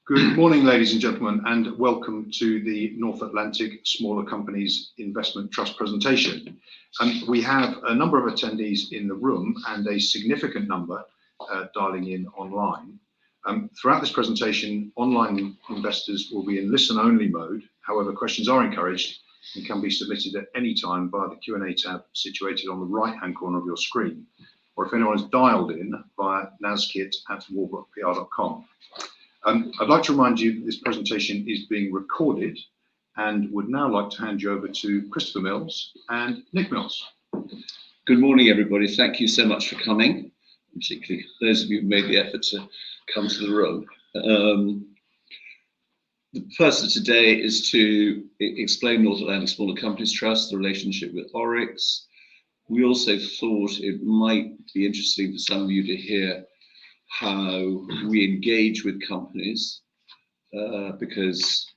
Good morning, ladies and gentlemen, and welcome to the North Atlantic Smaller Companies Investment Trust presentation. We have a number of attendees in the room and a significant number dialing in online. Throughout this presentation, online investors will be in listen-only mode. However, questions are encouraged and can be submitted at any time via the Q&A tab situated on the right-hand corner of your screen, or if anyone is dialed in via NASCIT@walbrookpr.com. I'd like to remind you that this presentation is being recorded and would now like to hand you over to Christopher Mills and Nick Mills. Good morning, everybody. Thank you so much for coming, particularly those of you who made the effort to come to the room. The purpose of today is to explain North Atlantic Smaller Companies Trust, the relationship with Oryx. We also thought it might be interesting for some of you to hear how we engage with companies, because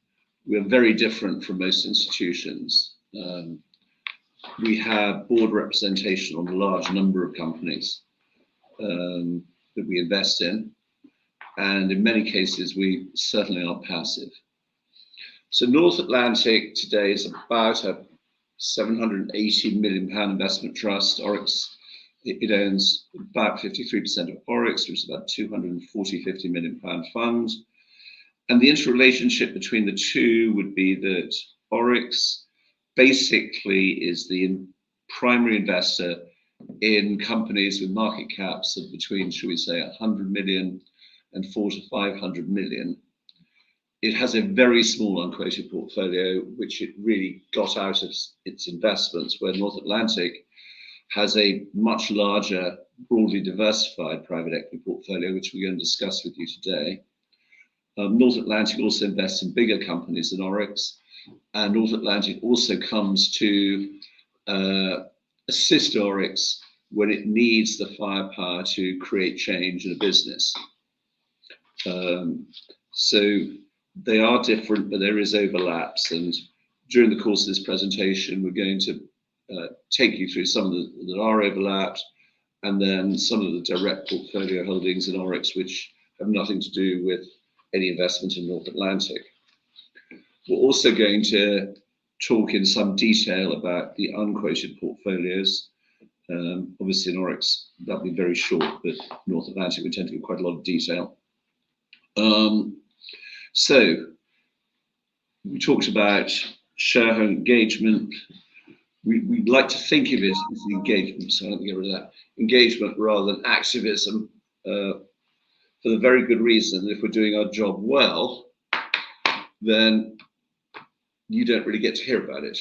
we're very different from most institutions. We have board representation on a large number of companies that we invest in, and in many cases we certainly are passive. So North Atlantic today is about a £780 million investment trust. Oryx, it owns about 53% of Oryx, which is about £250 million fund. And the interrelationship between the two would be that Oryx basically is the primary investor in companies with market caps of between, shall we say, 100 million and 400 to 500 million. It has a very small unquoted portfolio, which it really got out of its investments, where North Atlantic has a much larger, broadly diversified private equity portfolio, which we're going to discuss with you today. North Atlantic also invests in bigger companies than Oryx, and North Atlantic also comes to assist Oryx when it needs the firepower to create change in a business. So they are different, but there is overlaps, and during the course of this presentation, we're going to take you through some of that are overlapped, and then some of the direct portfolio holdings in Oryx which have nothing to do with any investment in North Atlantic. We're also going to talk in some detail about the unquoted portfolios. Obviously in Oryx that'll be very short, but North Atlantic we tend to give quite a lot of detail. So we talked about shareholder engagement. We like to think of it as engagement, so I don't get rid of that. Engagement rather than activism, for the very good reason that if we're doing our job well, then you don't really get to hear about it.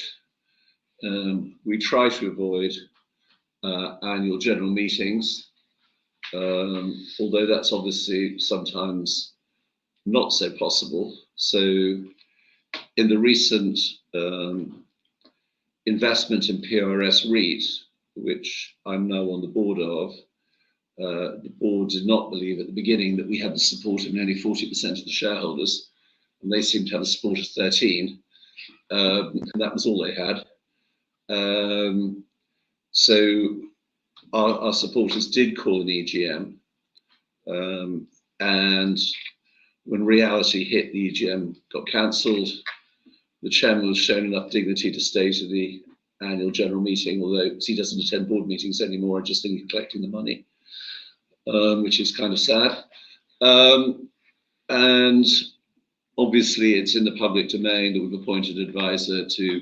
We try to avoid annual general meetings, although that's obviously sometimes not so possible. So in the recent investment in PRS REIT, which I'm now on the board of, the board did not believe at the beginning that we had the support of nearly 40% of the shareholders, and they seemed to have a support of 13, and that was all they had. So our supporters did call an EGM, and when reality hit, the EGM got cancelled. The chairman was shown enough dignity to stay to the annual general meeting, although he doesn't attend board meetings anymore. I just think he's collecting the money, which is kind of sad. And obviously it's in the public domain that we've appointed an advisor to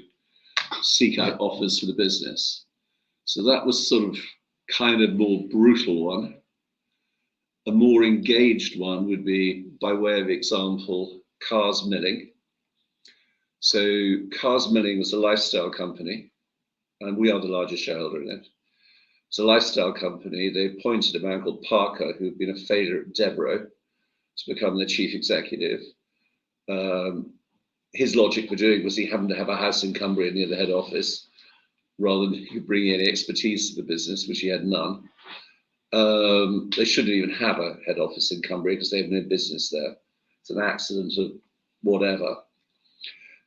seek out offers for the business. So that was sort of kind of more brutal one. A more engaged one would be, by way of example, Cars Milling. So Cars Milling was a lifestyle company, and we are the largest shareholder in it. It's a lifestyle company. They appointed a man called Parker, who had been a failure at Deborah, to become the chief executive. His logic for doing was he happened to have a house in Cumbria near the head office, rather than bring any expertise to the business, which he had none. They shouldn't even have a head office in Cumbria because they have no business there. It's an accident of whatever.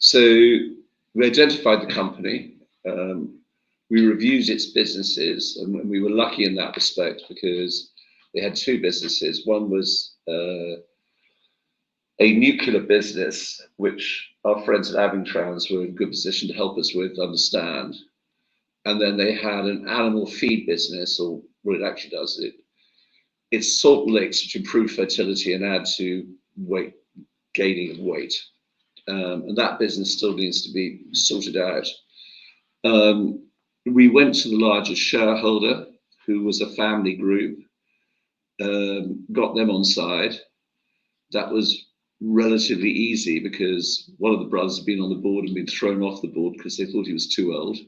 So we identified the company, we reviewed its businesses, and we were lucky in that respect because they had two businesses. One was a nuclear business, which our friends at Avingtrans were in good position to help us with understand. And then they had an animal feed business, or what it actually does, it's salt licks which improve fertility and add to weight, gaining of weight. And that business still needs to be sorted out. We went to the largest shareholder, who was a family group, got them on side. That was relatively easy because one of the brothers had been on the board and been thrown off the board because they thought he was too old.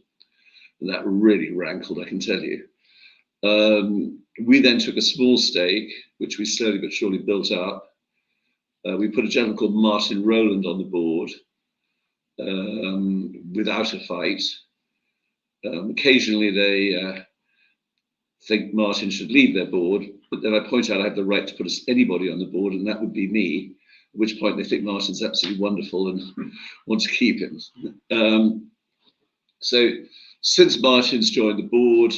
And that really rankled, I can tell you. We then took a small stake, which we slowly but surely built up. We put a gentleman called Martin Rowland on the board without a fight. Occasionally they think Martin should leave their board, but then I point out I have the right to put anybody on the board, and that would be me, at which point they think Martin's absolutely wonderful and want to keep him. So since Martin's joined the board,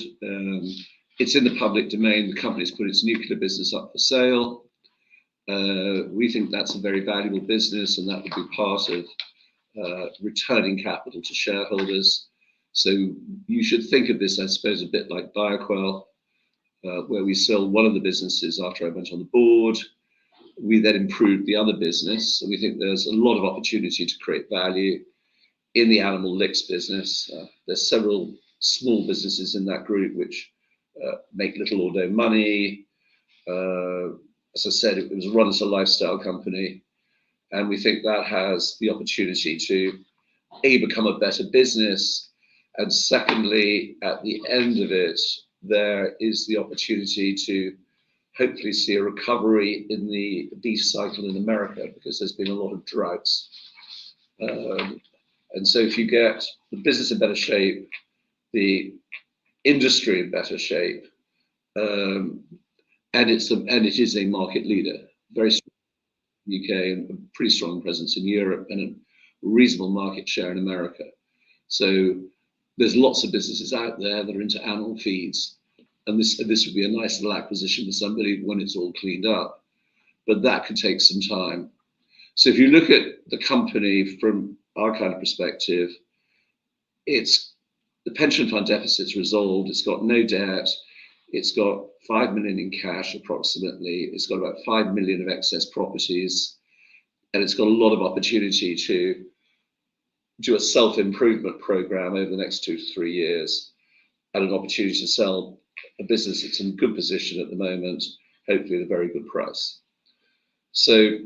it's in the public domain. The company's put its nuclear business up for sale. We think that's a very valuable business, and that would be part of returning capital to shareholders. So you should think of this, I suppose, a bit like Bioquell, where we sold one of the businesses after I went on the board. We then improved the other business, and we think there's a lot of opportunity to create value in the animal licks business. There's several small businesses in that group which make little or no money. As I said, it was run as a lifestyle company, and we think that has the opportunity to become a better business, and secondly, at the end of it, there is the opportunity to hopefully see a recovery in the beef cycle in America, because there's been a lot of droughts. And so if you get the business in better shape, the industry in better shape, and it is a market leader, very strong in the UK and a pretty strong presence in Europe and a reasonable market share in America. So there's lots of businesses out there that are into animal feeds, and this would be a nice little acquisition for somebody when it's all cleaned up, but that could take some time. So if you look at the company from our kind of perspective, it's the pension fund deficit's resolved, it's got no debt, it's got 5 million in cash approximately, it's got about 5 million of excess properties, and it's got a lot of opportunity to do a self-improvement program over the next 2 to 3 years, and an opportunity to sell a business that's in good position at the moment, hopefully at a very good price. So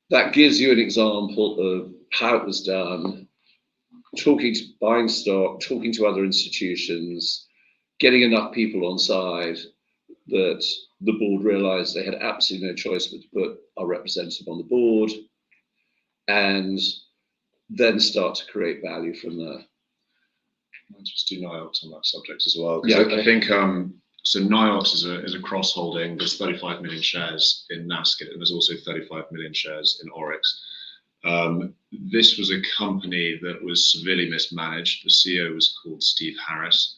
that gives you an example of how it was done, buying stock, talking to other institutions, getting enough people on side that the board realized they had absolutely no choice but to put our representative on the board, and then start to create value from there. I'll just do NIOX on that subject as well. Yeah, okay. I think so. NIOX is a cross holding. There's 35 million shares in NASCIT, and there's also 35 million shares in Oryx. This was a company that was severely mismanaged. The CEO was called Steve Harris.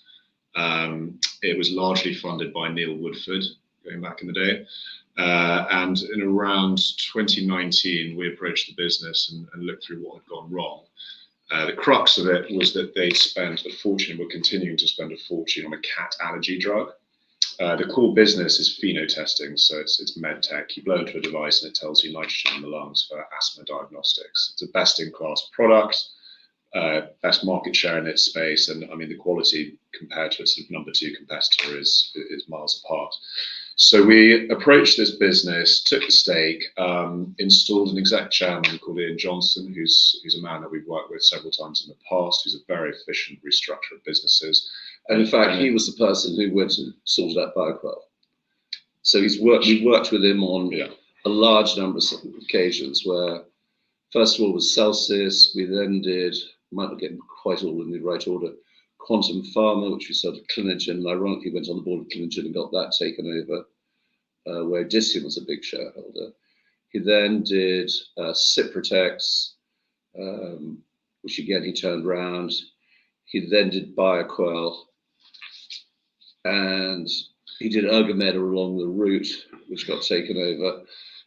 It was largely funded by Neil Woodford, going back in the day. And in around 2019, we approached the business and looked through what had gone wrong. The crux of it was that they'd spent a fortune, were continuing to spend a fortune on a cat allergy drug. The core business is pheno-testing, so it's med tech. You blow into a device and it tells you nitrogen in the lungs for asthma diagnostics. It's a best-in-class product, best market share in its space, and I mean the quality compared to its sort of number 2 competitor is miles apart. So we approached this business, took the stake, installed an exec chairman called Ian Johnson, who's a man that we've worked with several times in the past, who's a very efficient restructurer of businesses. And in fact, he was the person who went and sorted out Bioquell. So we've worked with him on a large number of occasions where, first of all, was Celsius. We then did, might not get quite all in the right order, Quantum Pharma, which we sold to Clinigen, and ironically went on the board of Clinigen and got that taken over, where Odysseum was a big shareholder. He then did Cyprotex, which again he turned around. He then did Bioquell, and he did Ergomed along the route, which got taken over.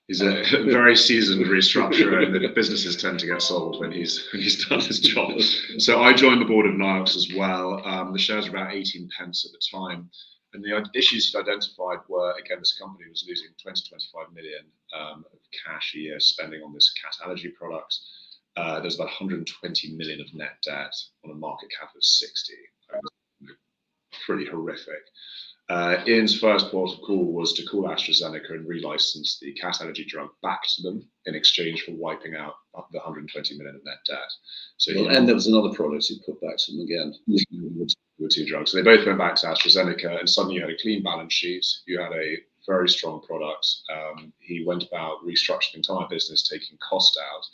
He's a very seasoned restructurer, and the businesses tend to get sold when he's done his job. So I joined the board of NIOX as well. The shares were about 18 pence at the time. And the issues he identified were, again, this company was losing 20 to 25 million of cash a year spending on this cat allergy product. There's about 120 million of net debt on a market cap of 60. Pretty horrific. Ian's first port of call was to call AstraZeneca and relicense the cat allergy drug back to them in exchange for wiping out the 120 million of net debt. So and there was another product he put back to them again. There were two drugs. So they both went back to AstraZeneca, and suddenly you had a clean balance sheet. You had a very strong product. He went about restructuring the entire business, taking cost out.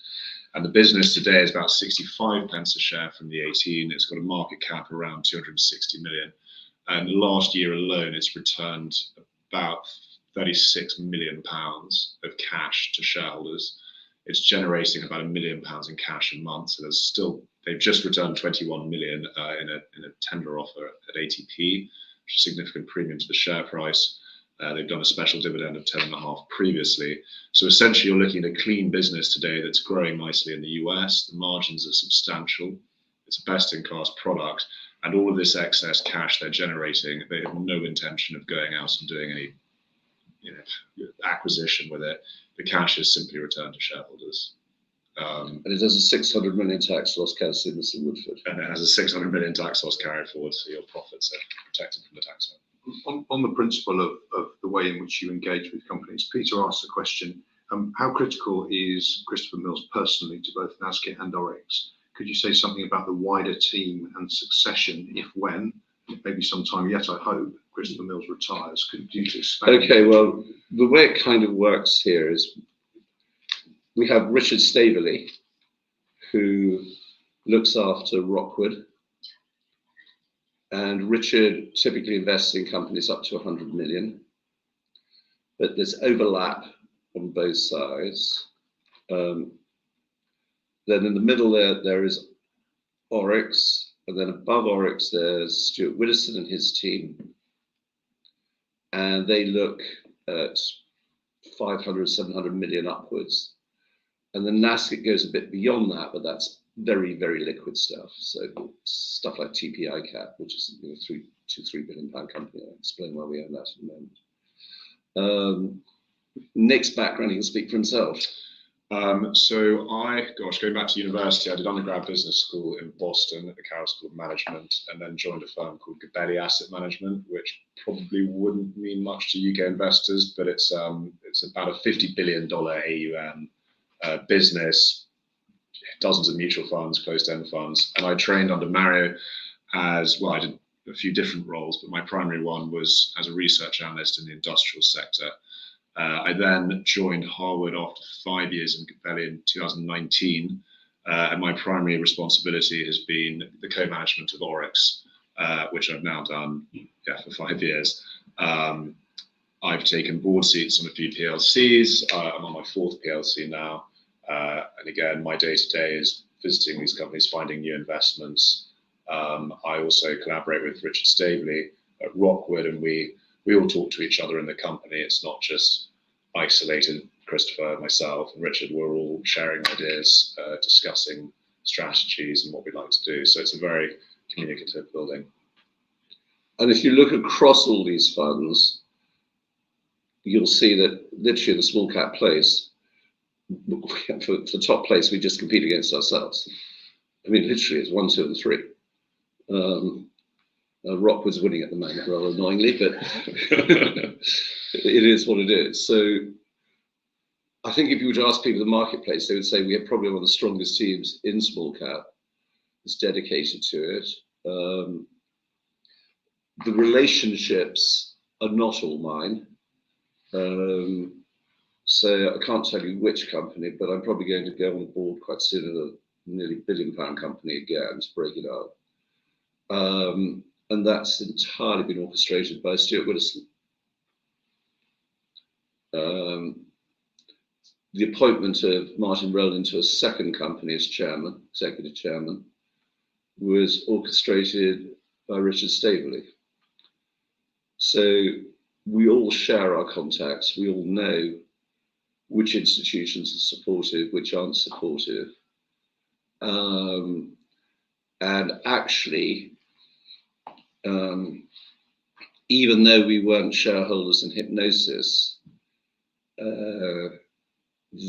And the business today is about 65 pence a share from the 18. It's got a market cap around 260 million. And last year alone, it's returned about 36 million pounds of cash to shareholders. It's generating about £1 million in cash a month. So they've just returned 21 million in a tender offer at ATP, which is a significant premium to the share price. They've done a special dividend of 10.5 previously. So essentially, you're looking at a clean business today that's growing nicely in the US. The margins are substantial. It's a best-in-class product. And all of this excess cash they're generating, they have no intention of going out and doing any acquisition with it. The cash is simply returned to shareholders. And it has a 600 million tax loss carry forward, Mr. Woodford. And it has a 600 million tax loss carry forward, so your profits are protected from the tax. On the principle of the way in which you engage with companies, Peter asked the question, how critical is Christopher Mills personally to both NASCIT and Oryx? Could you say something about the wider team and succession if when, maybe sometime yet, I hope, Christopher Mills retires? Could you expand? Okay, well, the way it kind of works here is we have Richard Staveley, who looks after Rockwood. And Richard typically invests in companies up to 100 million. But there's overlap on both sides. Then in the middle there is Oryx, and then above Oryx there's Stuart Widdowson and his team, and they look at 500, 700 million upwards. And then NASCIT goes a bit beyond that, but that's very, very liquid stuff. So stuff like TPI Cap, which is a £2-3 billion company. I'll explain why we own that in a moment. Nick's background, he can speak for himself. So going back to university, I did undergrad business school in Boston at the Carroll School of Management, and then joined a firm called Gabelli Asset Management, which probably wouldn't mean much to UK investors, but it's about a $50 billion AUM business, dozens of mutual funds, closed-end funds. And I trained under Mario as well. I did a few different roles, but my primary one was as a research analyst in the industrial sector. I then joined Harwood after 5 years in Gabelli in 2019, and my primary responsibility has been the co-management of Oryx, which I've now done for 5 years. I've taken board seats on a few PLCs. I'm on my 4th PLC now, and again, my day-to-day is visiting these companies, finding new investments. I also collaborate with Richard Staveley at Rockwood, and we all talk to each other in the company. It's not just isolated Christopher, myself, and Richard. We're all sharing ideas, discussing strategies and what we'd like to do. So it's a very communicative building. And if you look across all these funds, you'll see that literally the small cap place, for the top place, we just compete against ourselves. I mean, literally, it's 1, 2, and 3. Rockwood's winning at the moment, rather annoyingly, but it is what it is. So I think if you were to ask people in the marketplace, they would say we have probably one of the strongest teams in small cap that's dedicated to it. The relationships are not all mine. So I can't tell you which company, but I'm probably going to go on board quite soon of a nearly £1 billion company again to break it up. And that's entirely been orchestrated by Stuart Widdowson. The appointment of Martin Rowland to a second company as chairman, executive chairman, was orchestrated by Richard Staveley. So we all share our contacts. We all know which institutions are supportive, which aren't supportive. And actually, even though we weren't shareholders in Hypnosis,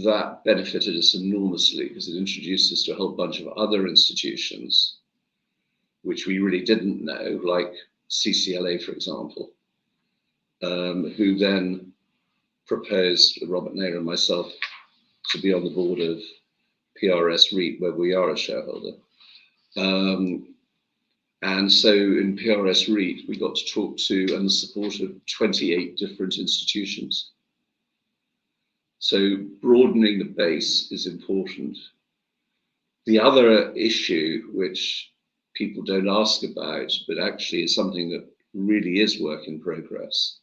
that benefited us enormously because it introduced us to a whole bunch of other institutions which we really didn't know, like CCLA, for example, who then proposed Robert Naylor and myself to be on the board of PRS REIT, where we are a shareholder. And so in PRS REIT, we got to talk to and the support of 28 different institutions. So broadening the base is important. The other issue, which people don't ask about, but actually is something that really is work in progress,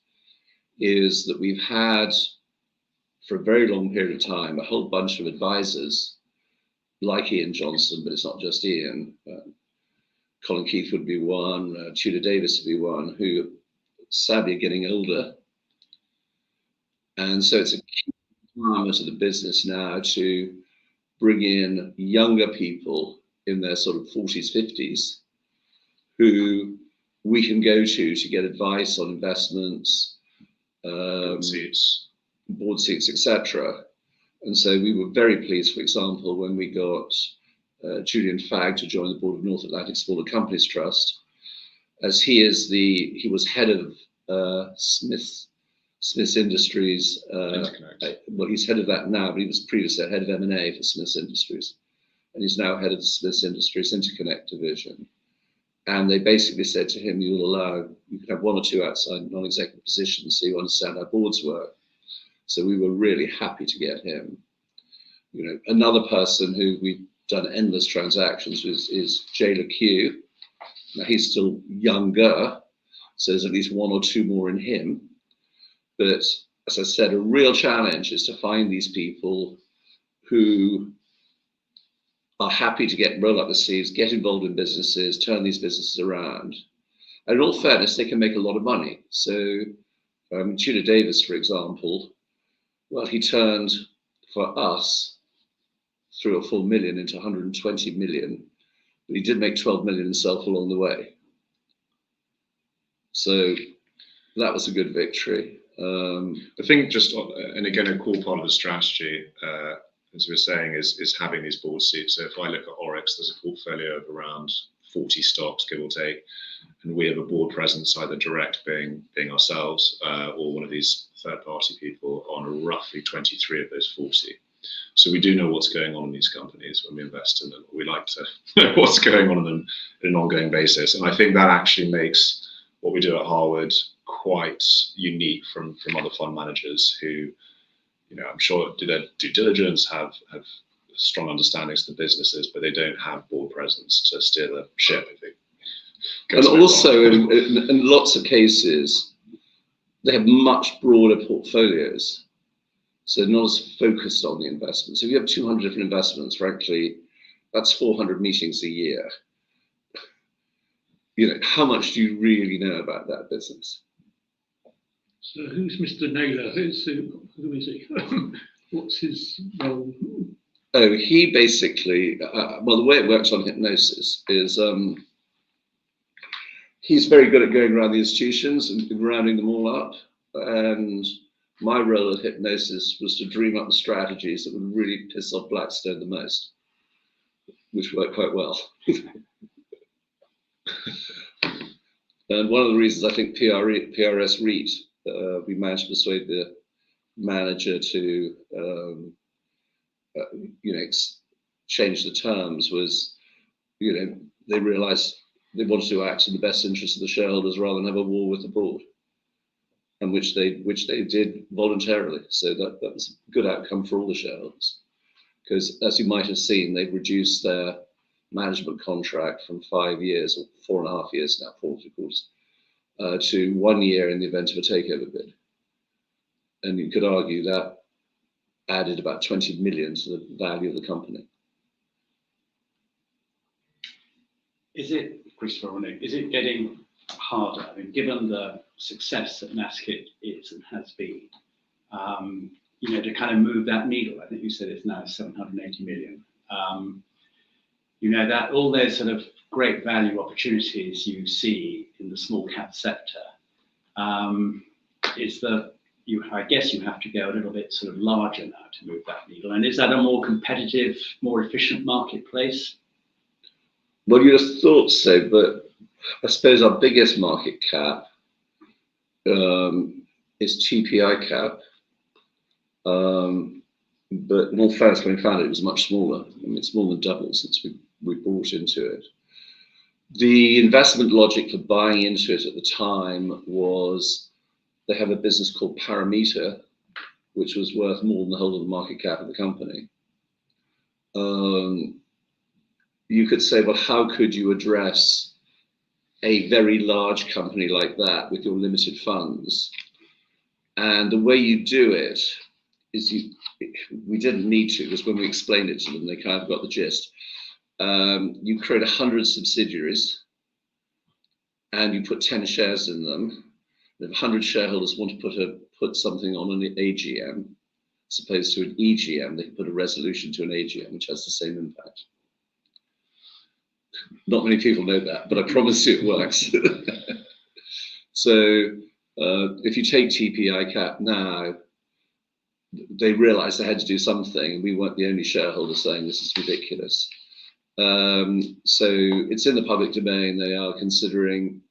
is that we've had, for a very long period of time, a whole bunch of advisors, like Ian Johnson, but it's not just Ian. Colin Keith would be one, Tudor Davis would be one, who sadly are getting older. And so it's a key element of the business now to bring in younger people in their sort of 40s, 50s, who we can go to get advice on investments, board seats, etc. And so we were very pleased, for example, when we got Julian Fagg to join the board of North Atlantic Smaller Companies Trust, as he was head of Smith's Industries. Well, he's head of that now, but he was previously head of M&A for Smith's Industries, and he's now head of the Smith's Industries Interconnect division. And they basically said to him, you can have one or two outside non-executive positions, so you understand how boards work. So we were really happy to get him. You know, another person who we've done endless transactions with is Jay LeCue. Now he's still younger, so there's at least one or two more in him. But as I said, a real challenge is to find these people who are happy to roll up the sleeves, get involved in businesses, turn these businesses around. And in all fairness, they can make a lot of money. So Tudor Davis, for example, well, he turned for us 3 or 4 million into 120 million, but he did make 12 million himself along the way. So that was a good victory. I think and again, a core part of the strategy, as we were saying, is having these board seats. So if I look at Oryx, there's a portfolio of around 40 stocks, give or take, and we have a board presence, either direct being ourselves or one of these third-party people on roughly 23 of those 40. So we do know what's going on in these companies when we invest in them. We like to know what's going on in them on an ongoing basis, and I think that actually makes what we do at Harwood quite unique from other fund managers who, you know, I'm sure do their due diligence, have strong understandings of the businesses, but they don't have board presence to steer the ship, I think. And also, in lots of cases, they have much broader portfolios, so not as focused on the investments. If you have 200 different investments, frankly, that's 400 meetings a year. You know, how much do you really know about that business? So who's Mr. Naylor? Who is he? What's his role? Oh, he basically, well, the way it works on Hypnosis is he's very good at going around the institutions and rounding them all up. And my role at Hypnosis was to dream up the strategies that would really piss off Blackstone the most, which worked quite well. And one of the reasons I think PRS REIT, we managed to persuade the manager to, change the terms was, they realized they wanted to act in the best interest of the shareholders rather than have a war with the board, and which they did voluntarily. So that was a good outcome for all the shareholders, because as you might have seen, they've reduced their management contract from 5 years, or 4.5 years now, 4 quarters, to 1 year in the event of a takeover bid. And you could argue that added about 20 million to the value of the company. Is it getting harder? I mean, given the success that NASCIT is and has been, to kind of move that needle? I think you said it's now 780 million. That all those sort of great value opportunities you see in the small cap sector, I guess you have to go a little bit sort of larger now to move that needle. And is that a more competitive, more efficient marketplace? Well, you'd have thought so, but I suppose our biggest market cap is TPI cap. But in all fairness, when we found it, it was much smaller. I mean, it's more than doubled since we bought into it. The investment logic for buying into it at the time was they have a business called Parameter, which was worth more than the whole of the market cap of the company. You could say, well, how could you address a very large company like that with your limited funds? And the way you do it is we didn't need to, because when we explained it to them, they kind of got the gist. You create 100 subsidiaries and you put 10 shares in them. If 100 shareholders want to put something on an AGM, as opposed to an EGM, they can put a resolution to an AGM, which has the same impact. Not many people know that, but I promise you it works. So if you take TPI cap now, they realized they had to do something, and we weren't the only shareholder saying this is ridiculous. So it's in the public domain. They are considering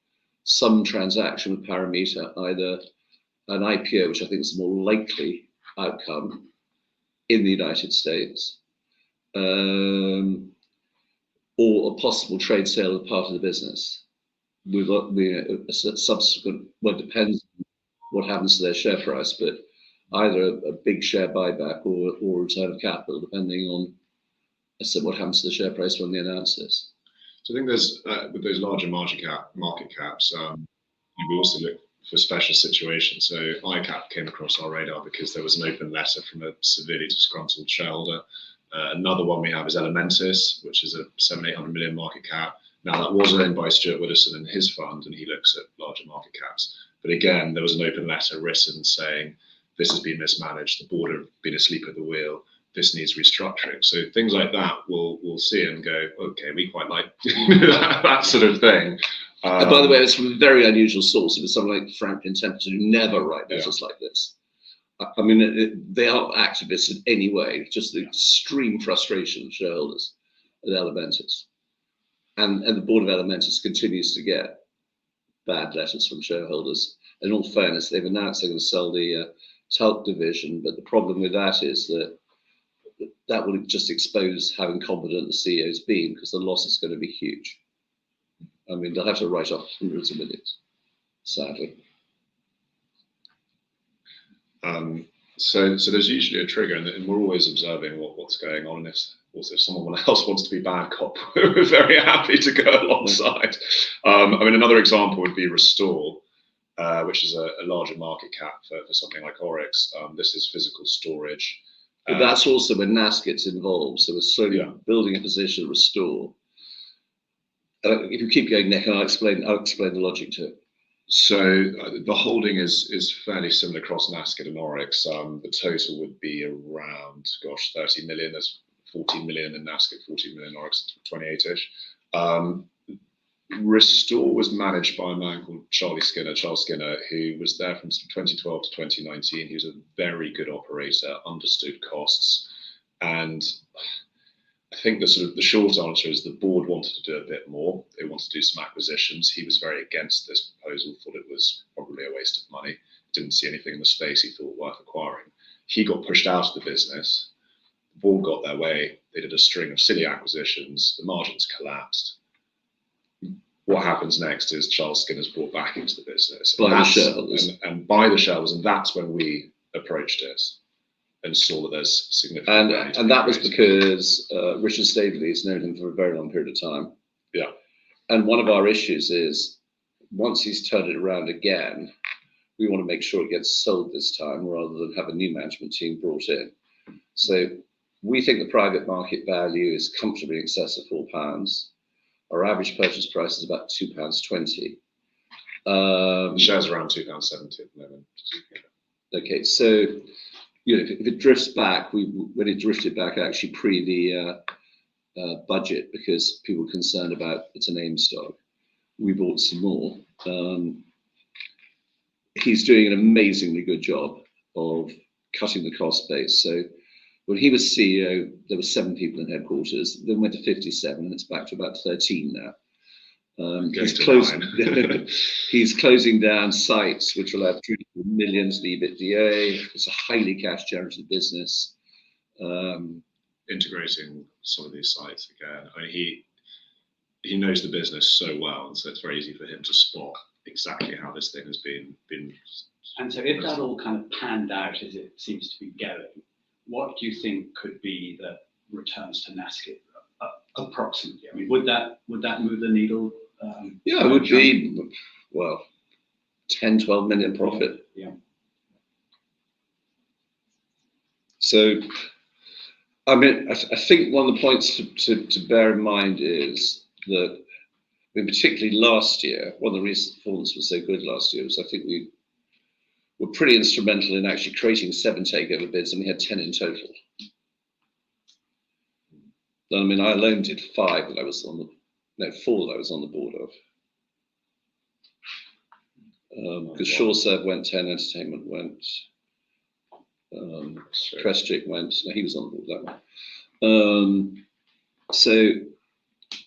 some transaction with Parameter, either an IPO, which I think is the more likely outcome in the United States, or a possible trade sale of part of the business. We've got a subsequent, well, it depends on what happens to their share price, but either a big share buyback or return of capital, depending on what happens to the share price when they announce this. So I think there's with those larger market caps, we also look for special situations. So ICAP came across our radar because there was an open letter from a severely disgruntled shareholder. Another one we have is Elementis, which is a 700-800 million market cap. Now that was owned by Stuart Widdowson and his fund, and he looks at larger market caps. But again, there was an open letter written saying this has been mismanaged. The board have been asleep at the wheel. This needs restructuring. So things like that, we'll see and go, okay, we quite like that sort of thing. And by the way, it's from a very unusual source. It was someone like Franklin Templeton, who never write letters like this. I mean, they aren't activists in any way, just the extreme frustration of shareholders at Elementis. And the board of Elementis continues to get bad letters from shareholders. In all fairness, they've announced they're going to sell the talc division, but the problem with that is that will just expose how incompetent the CEO's been, because the loss is going to be huge. I mean, they'll have to write off hundreds of millions, sadly. So there's usually a trigger, and we're always observing what's going on. And if someone else wants to be bad cop, we're very happy to go alongside. I mean, another example would be Restore, which is a larger market cap for something like Oryx. This is physical storage. But that's also when NASCIT's involved. So we're slowly building a position, Restore. If you keep going, Nick, I'll explain the logic to it. So the holding is fairly similar across NASCIT and Oryx. The total would be around, 30 million. There's 14 million in NASCIT, 14 million in Oryx, 28-ish. Restore was managed by a man called Charles Skinner, who was there from 2012 to 2019. He was a very good operator, understood costs, and I think the short answer is the board wanted to do a bit more. They wanted to do some acquisitions. He was very against this proposal, thought it was probably a waste of money, didn't see anything in the space he thought worth acquiring. He got pushed out of the business. The board got their way. They did a string of silly acquisitions. The margins collapsed. What happens next is Charles Skinner's brought back into the business. By the shareholders. And by the shareholders, and that's when we approached it and saw that there's significant. And that was because Richard Staveley's known him for a very long period of time. Yeah. And one of our issues is, once he's turned it around again, we want to make sure it gets sold this time rather than have a new management team brought in. So we think the private market value is comfortably in excess of £4. Our average purchase price is about £2.20. The shares around £2.70 at the moment. Okay, so you know, if it drifts back, when it drifted back actually pre the budget, because people were concerned about it's an AIM stock, we bought some more. He's doing an amazingly good job of cutting the cost base. So when he was CEO, there were 7 people in headquarters, then went to 57, and it's back to about 13 now. He's closing down sites which will have 2 millions in EBITDA. It's a highly cash generative business. Integrating some of these sites again. I mean, he knows the business so well, and so it's very easy for him to spot exactly how this thing has been. And so, if that all kind of panned out as it seems to be going, what do you think could be the returns to NASCIT approximately? I mean, would that move the needle? Yeah, it would be, well, 10, 12 million profit. Yeah. So, I mean, I think one of the points to bear in mind is that, I mean, particularly last year, one of the reasons performance was so good last year was I think we were pretty instrumental in actually creating 7 takeover bids, and we had 10 in total. I mean, I alone did 5 that I was on the, no, 4 that I was on the board of. Because SureServe went, 10 Entertainment went, Crestchick went, no, he was on the board that one. So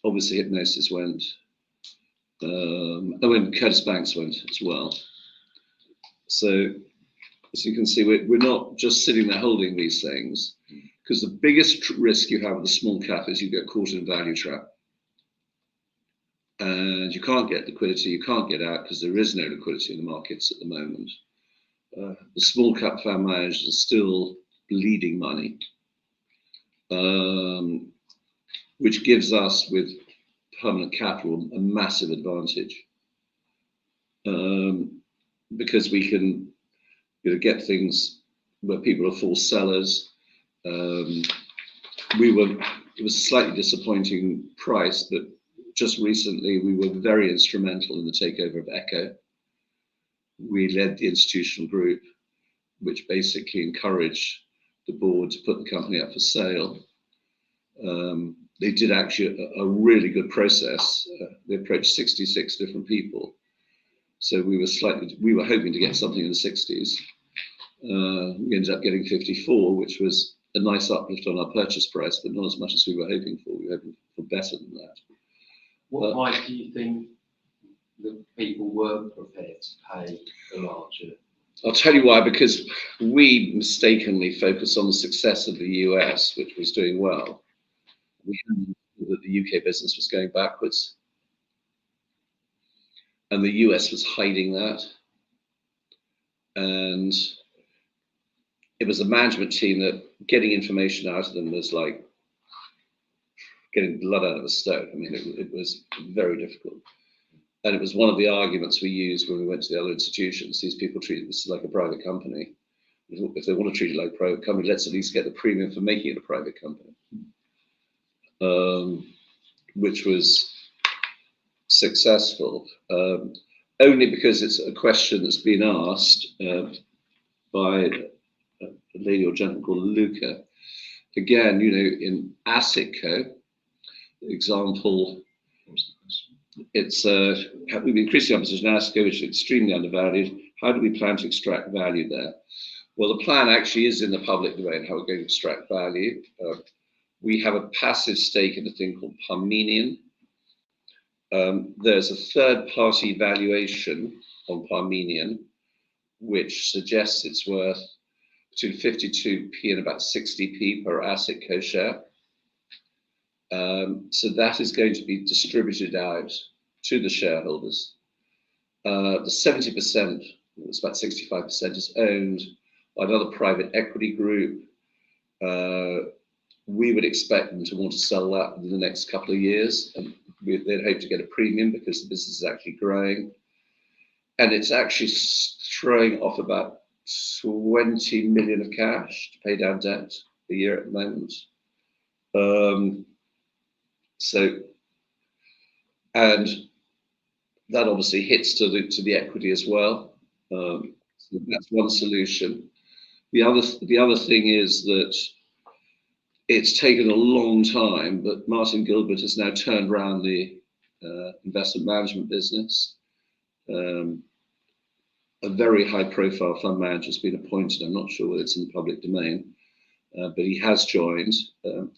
obviously Hypnosis went, and when Curtis Banks went as well. So as you can see, we're not just sitting there holding these things, because the biggest risk you have with a small cap is you get caught in a value trap. And you can't get liquidity, you can't get out because there is no liquidity in the markets at the moment. The small cap fund managers are still bleeding money, which gives us, with permanent capital, a massive advantage, because we can, you know, get things where people are false sellers. It was a slightly disappointing price, but just recently we were very instrumental in the takeover of Echo. We led the institutional group, which basically encouraged the board to put the company up for sale. They did actually a really good process. They approached 66 different people. So we were hoping to get something in the 60s. We ended up getting 54, which was a nice uplift on our purchase price, but not as much as we were hoping for. We were hoping for better than that. What price do you think the people were prepared to pay the larger? I'll tell you why, because we mistakenly focused on the success of the US, which was doing well. We knew that the UK business was going backwards, and the US was hiding that. And it was a management team that getting information out of them was like getting blood out of a stone. I mean, it was very difficult. And it was one of the arguments we used when we went to the other institutions. These people treated this like a private company. If they want to treat it like a private company, let's at least get the premium for making it a private company. Which was successful, only because it's a question that's been asked by a lady or gentleman called Luca. Again, you know, in AssetCo, example, it's we've increased the opposition in AssetCo, which is extremely undervalued. How do we plan to extract value there? Well, the plan actually is in the public domain, how we're going to extract value. We have a passive stake in a thing called Parmenion. There's a third-party valuation on Parmenion, which suggests it's worth between 52p and about 60p per AssetCo share. So that is going to be distributed out to the shareholders. The 70%, it's about 65%, is owned by another private equity group. We would expect them to want to sell that in the next couple of years, and they'd hope to get a premium because the business is actually growing. And it's actually throwing off about 20 million of cash to pay down debt a year at the moment. And that obviously hits to the equity as well. So that's one solution. The other thing is that it's taken a long time, but Martin Gilbert has now turned around the investment management business. A very high-profile fund manager has been appointed. I'm not sure whether it's in the public domain, but he has joined.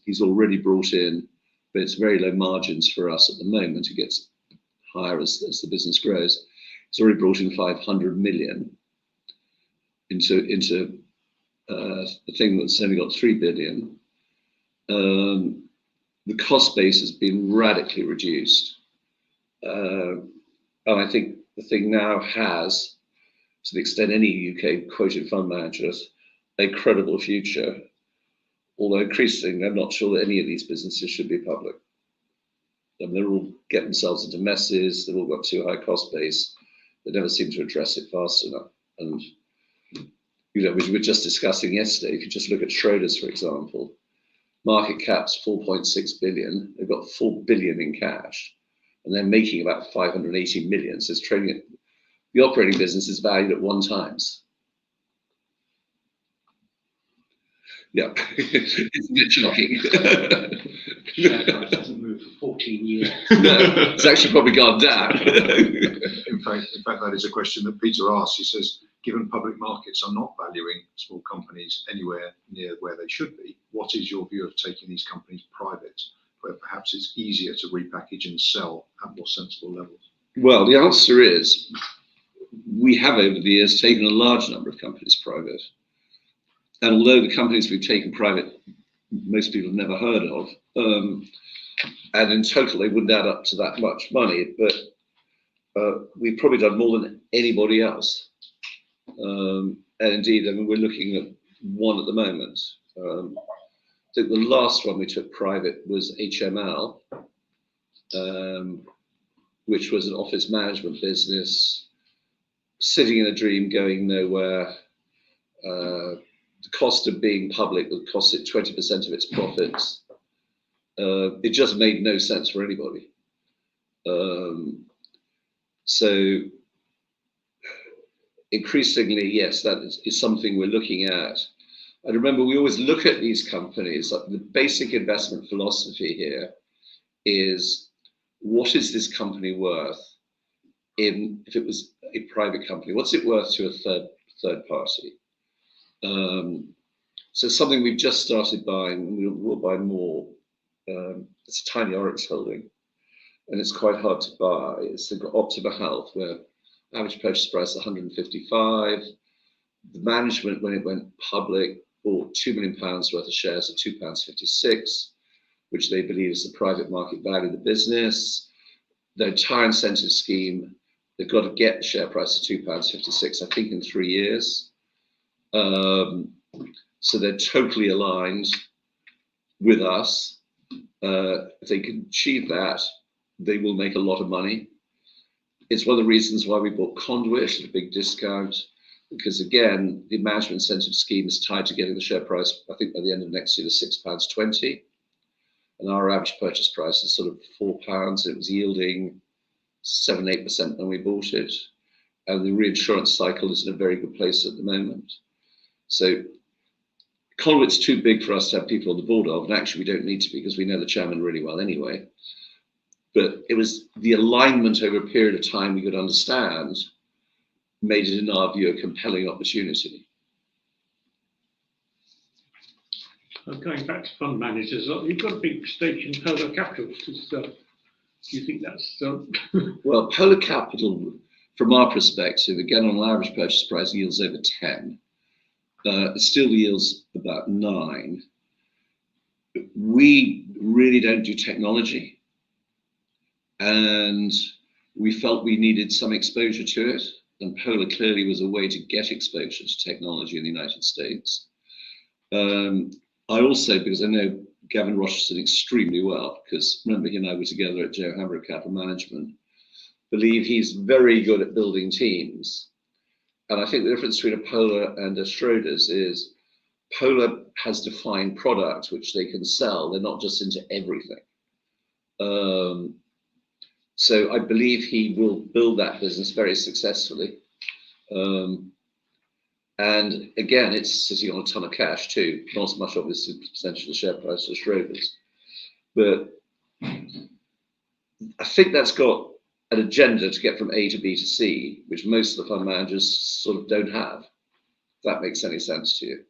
He's already brought in, but it's very low margins for us at the moment. It gets higher as the business grows. He's already brought in 500 million into a thing that's only got 3 billion. The cost base has been radically reduced. And I think the thing now has, to the extent any UK quoted fund managers, a credible future. Although increasingly, I'm not sure that any of these businesses should be public. I mean, they're all getting themselves into messes. They've all got too high cost base. They never seem to address it fast enough. And we were just discussing yesterday. If you just look at Schroders, for example, market cap's 4.6 billion. They've got 4 billion in cash, and they're making about 580 million. So it's trading at, the operating business is valued at 1x. Yeah, it's a bit shocking. Share price hasn't moved for 14 years. No, it's actually probably gone down. In fact, that is a question that Peter asked. He says, given public markets are not valuing small companies anywhere near where they should be, what is your view of taking these companies private, where perhaps it's easier to repackage and sell at more sensible levels? Well, the answer is, we have over the years taken a large number of companies private. And although the companies we've taken private, most people have never heard of, and in total they wouldn't add up to that much money, but we've probably done more than anybody else. And indeed, I mean, we're looking at one at the moment. I think the last one we took private was HML, which was an office management business, sitting in a dream, going nowhere. The cost of being public would cost it 20% of its profits. It just made no sense for anybody. So increasingly, yes, that is something we're looking at. And remember, we always look at these companies, like the basic investment philosophy here is, what is this company worth if it was a private company? What's it worth to a third party? So something we've just started buying, we'll buy more. It's a tiny Oryx holding, and it's quite hard to buy. It's the Optima Health, where average purchase price 155. The management, when it went public, bought £2 million worth of shares at £2.56, which they believe is the private market value of the business. Their entire incentive scheme, they've got to get the share price to £2.56, I think, in 3 years. So they're totally aligned with us. If they can achieve that, they will make a lot of money. It's one of the reasons why we bought Conduit at a big discount, because again, the management incentive scheme is tied to getting the share price, I think by the end of next year, to £6.20. And our average purchase price is sort of £4. It was yielding 7-8% when we bought it. And the reinsurance cycle is in a very good place at the moment. So Conduit's too big for us to have people on the board of, and actually we don't need to, because we know the chairman really well anyway. But it was the alignment over a period of time we could understand made it, in our view, a compelling opportunity. Going back to fund managers, you've got a big stake in Polar Capital. Do you think that's... Well, Polar Capital, from our perspective, again, on an average purchase price, yields over 10. It still yields about 9. We really don't do technology, and we felt we needed some exposure to it, and Polar clearly was a way to get exposure to technology in the United States. I also, because I know Gavin Rocherson extremely well, because remember, he and I were together at Joe Hammer Capital Management, believe he's very good at building teams. And I think the difference between a Polar and a Schroders is Polar has defined product which they can sell. They're not just into everything. So I believe he will build that business very successfully. And again, it's sitting on a ton of cash too, not as much obviously percentage of the share price as Schroders. But I think that's got an agenda to get from A to B to C, which most of the fund managers sort of don't have, if that makes any sense to you.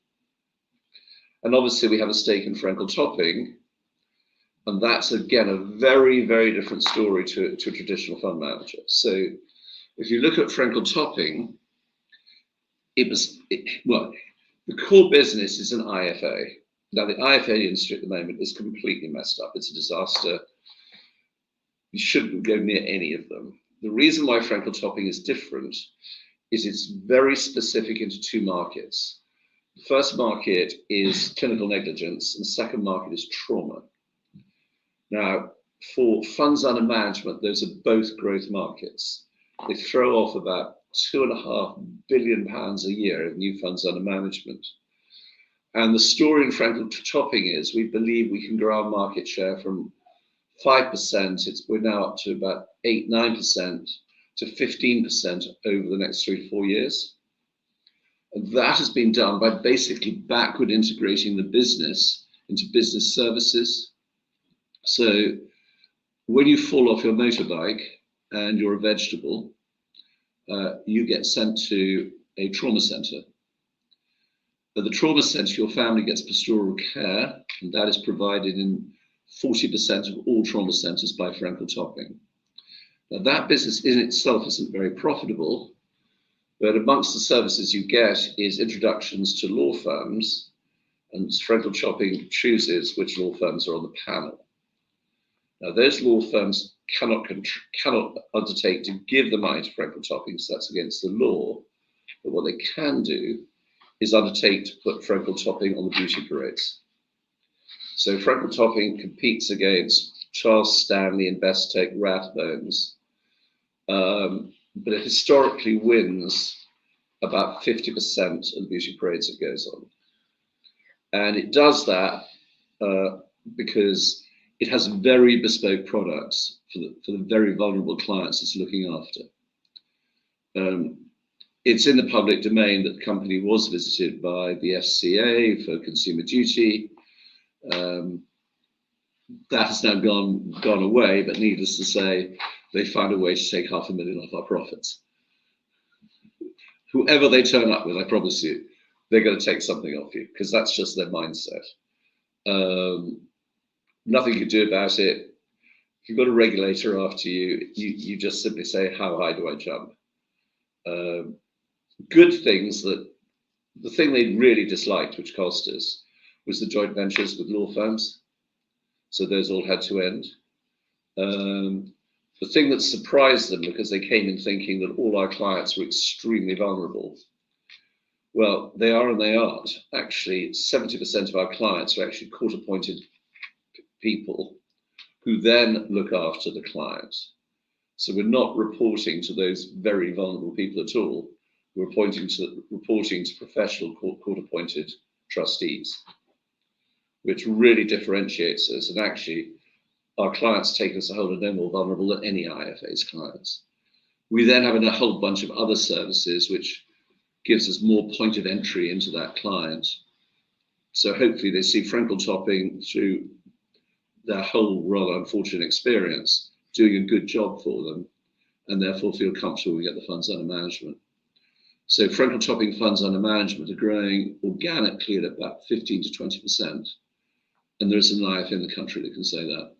And obviously we have a stake in Frankel Topping, and that's again a very, very different story to a traditional fund manager. So if you look at Frankel Topping, well, the core business is an IFA. Now the IFA industry at the moment is completely messed up. It's a disaster. You shouldn't go near any of them. The reason why Frankel Topping is different is it's very specific into two markets. The first market is clinical negligence, and the second market is trauma. Now, for funds under management, those are both growth markets. They throw off about £2.5 billion a year of new funds under management. And the story in Frankel Topping is we believe we can grow our market share from 5%, we're now up to about 8-9% to 15% over the next 3 to 4 years. And that has been done by basically backward integrating the business into business services. So when you fall off your motorbike and you're a vegetable, you get sent to a trauma centre. At the trauma centre, your family gets pastoral care, and that is provided in 40% of all trauma centres by Frankel Topping. Now that business in itself isn't very profitable, but amongst the services you get is introductions to law firms, and Frankel Topping chooses which law firms are on the panel. Now those law firms cannot undertake to give the money to Frankel Topping, so that's against the law, but what they can do is undertake to put Frankel Topping on the beauty parades. So Frankel Topping competes against Charles Stanley, Investec, Rathbones, but it historically wins about 50% of the beauty parades it goes on. And it does that because it has very bespoke products for the very vulnerable clients it's looking after. It's in the public domain that the company was visited by the FCA for consumer duty. That has now gone away, but needless to say, they found a way to take $500,000 off our profits. Whoever they turn up with, I promise you, they're going to take something off you, because that's just their mindset. Nothing you can do about it. If you've got a regulator after you, you just simply say, how high do I jump? Good things that the thing they really disliked, which cost us, was the joint ventures with law firms. So those all had to end. The thing that surprised them, because they came in thinking that all our clients were extremely vulnerable. Well, they are and they aren't. Actually, 70% of our clients are actually court-appointed people who then look after the client. So we're not reporting to those very vulnerable people at all. We're reporting to professional court-appointed trustees, which really differentiates us. And actually, our clients take us a whole lot no more vulnerable than any IFA's clients. We then have a whole bunch of other services, which gives us more point of entry into that client. So hopefully they see Frankel Topping through their whole rather unfortunate experience, doing a good job for them, and therefore feel comfortable we get the funds under management. So Frankel Topping funds under management are growing organically at about 15 to 20%. And there is an IFA in the country that can say that.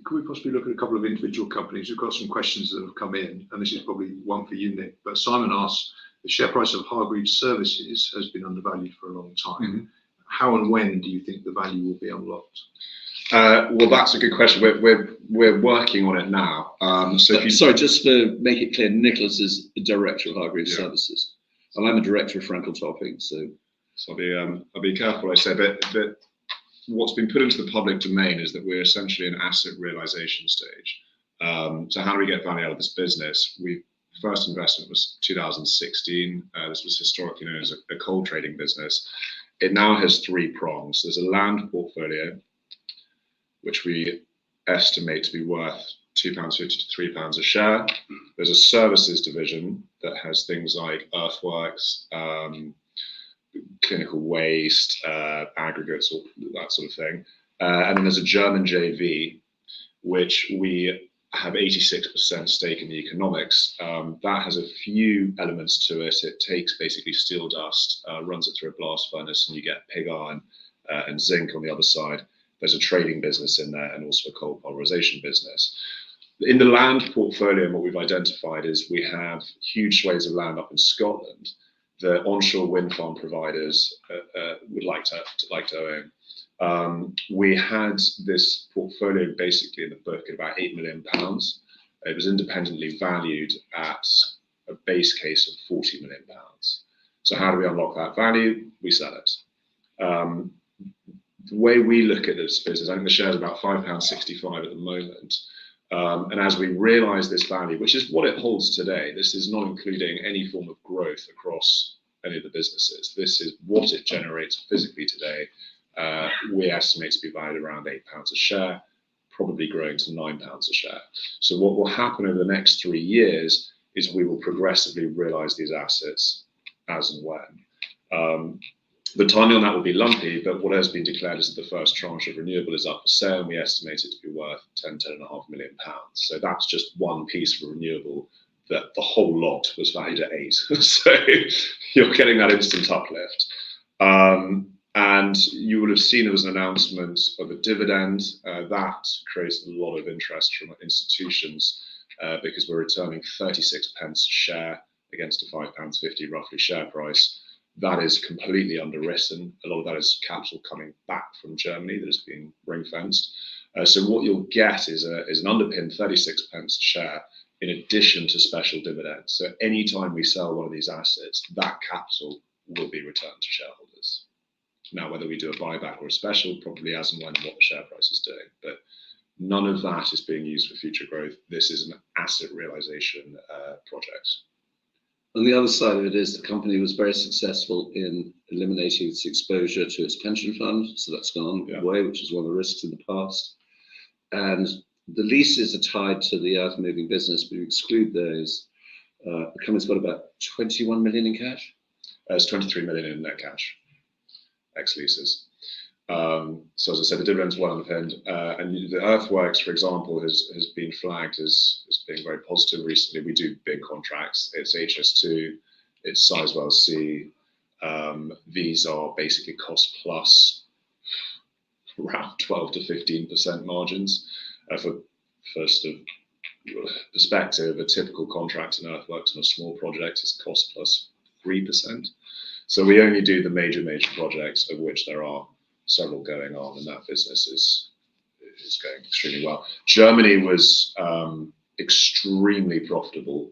Could we possibly look at a couple of individual companies? We've got some questions that have come in, and this is probably one for you, Nick. But Simon asks, the share price of Hargreaves Services has been undervalued for a long time. Mm-hmm. How and when do you think the value will be unlocked? Well, that's a good question. We're working on it now. Sorry, just to make it clear, Nicholas is the director of Hargreaves Services, and I'm a director of Frankel Topping. So I'll be careful what I say, but what's been put into the public domain is that we're essentially an asset realization stage. So how do we get value out of this business? First investment was 2016. This was historically known as a coal trading business. It now has 3 prongs. There's a land portfolio, which we estimate to be worth £2.50 to £3 a share. There's a services division that has things like earthworks, clinical waste, aggregates, all that sort of thing. And then there's a German JV, which we have 86% stake in the economics. That has a few elements to it. It takes basically steel dust, runs it through a blast furnace, and you get pig iron and zinc on the other side. There's a trading business in there and also a coal pulverization business. In the land portfolio, what we've identified is we have huge swathes of land up in Scotland that onshore wind farm providers would like to own. We had this portfolio basically in the book at about £8 million. It was independently valued at a base case of £40 million. So how do we unlock that value? We sell it. The way we look at this business, I think the share is about £5.65 at the moment. And as we realize this value, which is what it holds today, this is not including any form of growth across any of the businesses. This is what it generates physically today. We estimate to be valued around £8 a share, probably growing to £9 a share. So what will happen over the next 3 years is we will progressively realize these assets as and when. The timing on that will be lumpy, but what has been declared as the first tranche of renewable is up for sale, and we estimate it to be worth £10.5 million. So that's just one piece of renewable that the whole lot was valued at 8. So you're getting that instant uplift. And you would have seen there was an announcement of a dividend. That creates a lot of interest from institutions because we're returning 36 pence a share against a £5.50 roughly share price. That is completely underwritten. A lot of that is capital coming back from Germany that is being ring fenced. So what you'll get is an underpinned 36 pence a share in addition to special dividends. So anytime we sell one of these assets, that capital will be returned to shareholders. Now, whether we do a buyback or a special, probably as and when and what the share price is doing. But none of that is being used for future growth. This is an asset realization project. On the other side of it is the company was very successful in eliminating its exposure to its pension fund. So that's gone away, which is one of the risks in the past. And the leases are tied to the earth-moving business, but you exclude those. The company's got about 21 million in cash. It's 23 million in net cash, ex-leases. So as I said, the dividend's well underpinned. And the earthworks, for example, has been flagged as being very positive recently. We do big contracts. It's HS2, it's Sizewell C. These are basically cost plus around 12 to 15% margins. For first of perspective, a typical contract in earthworks on a small project is cost plus 3%. So we only do the major projects, of which there are several going on, and that business is going extremely well. Germany was extremely profitable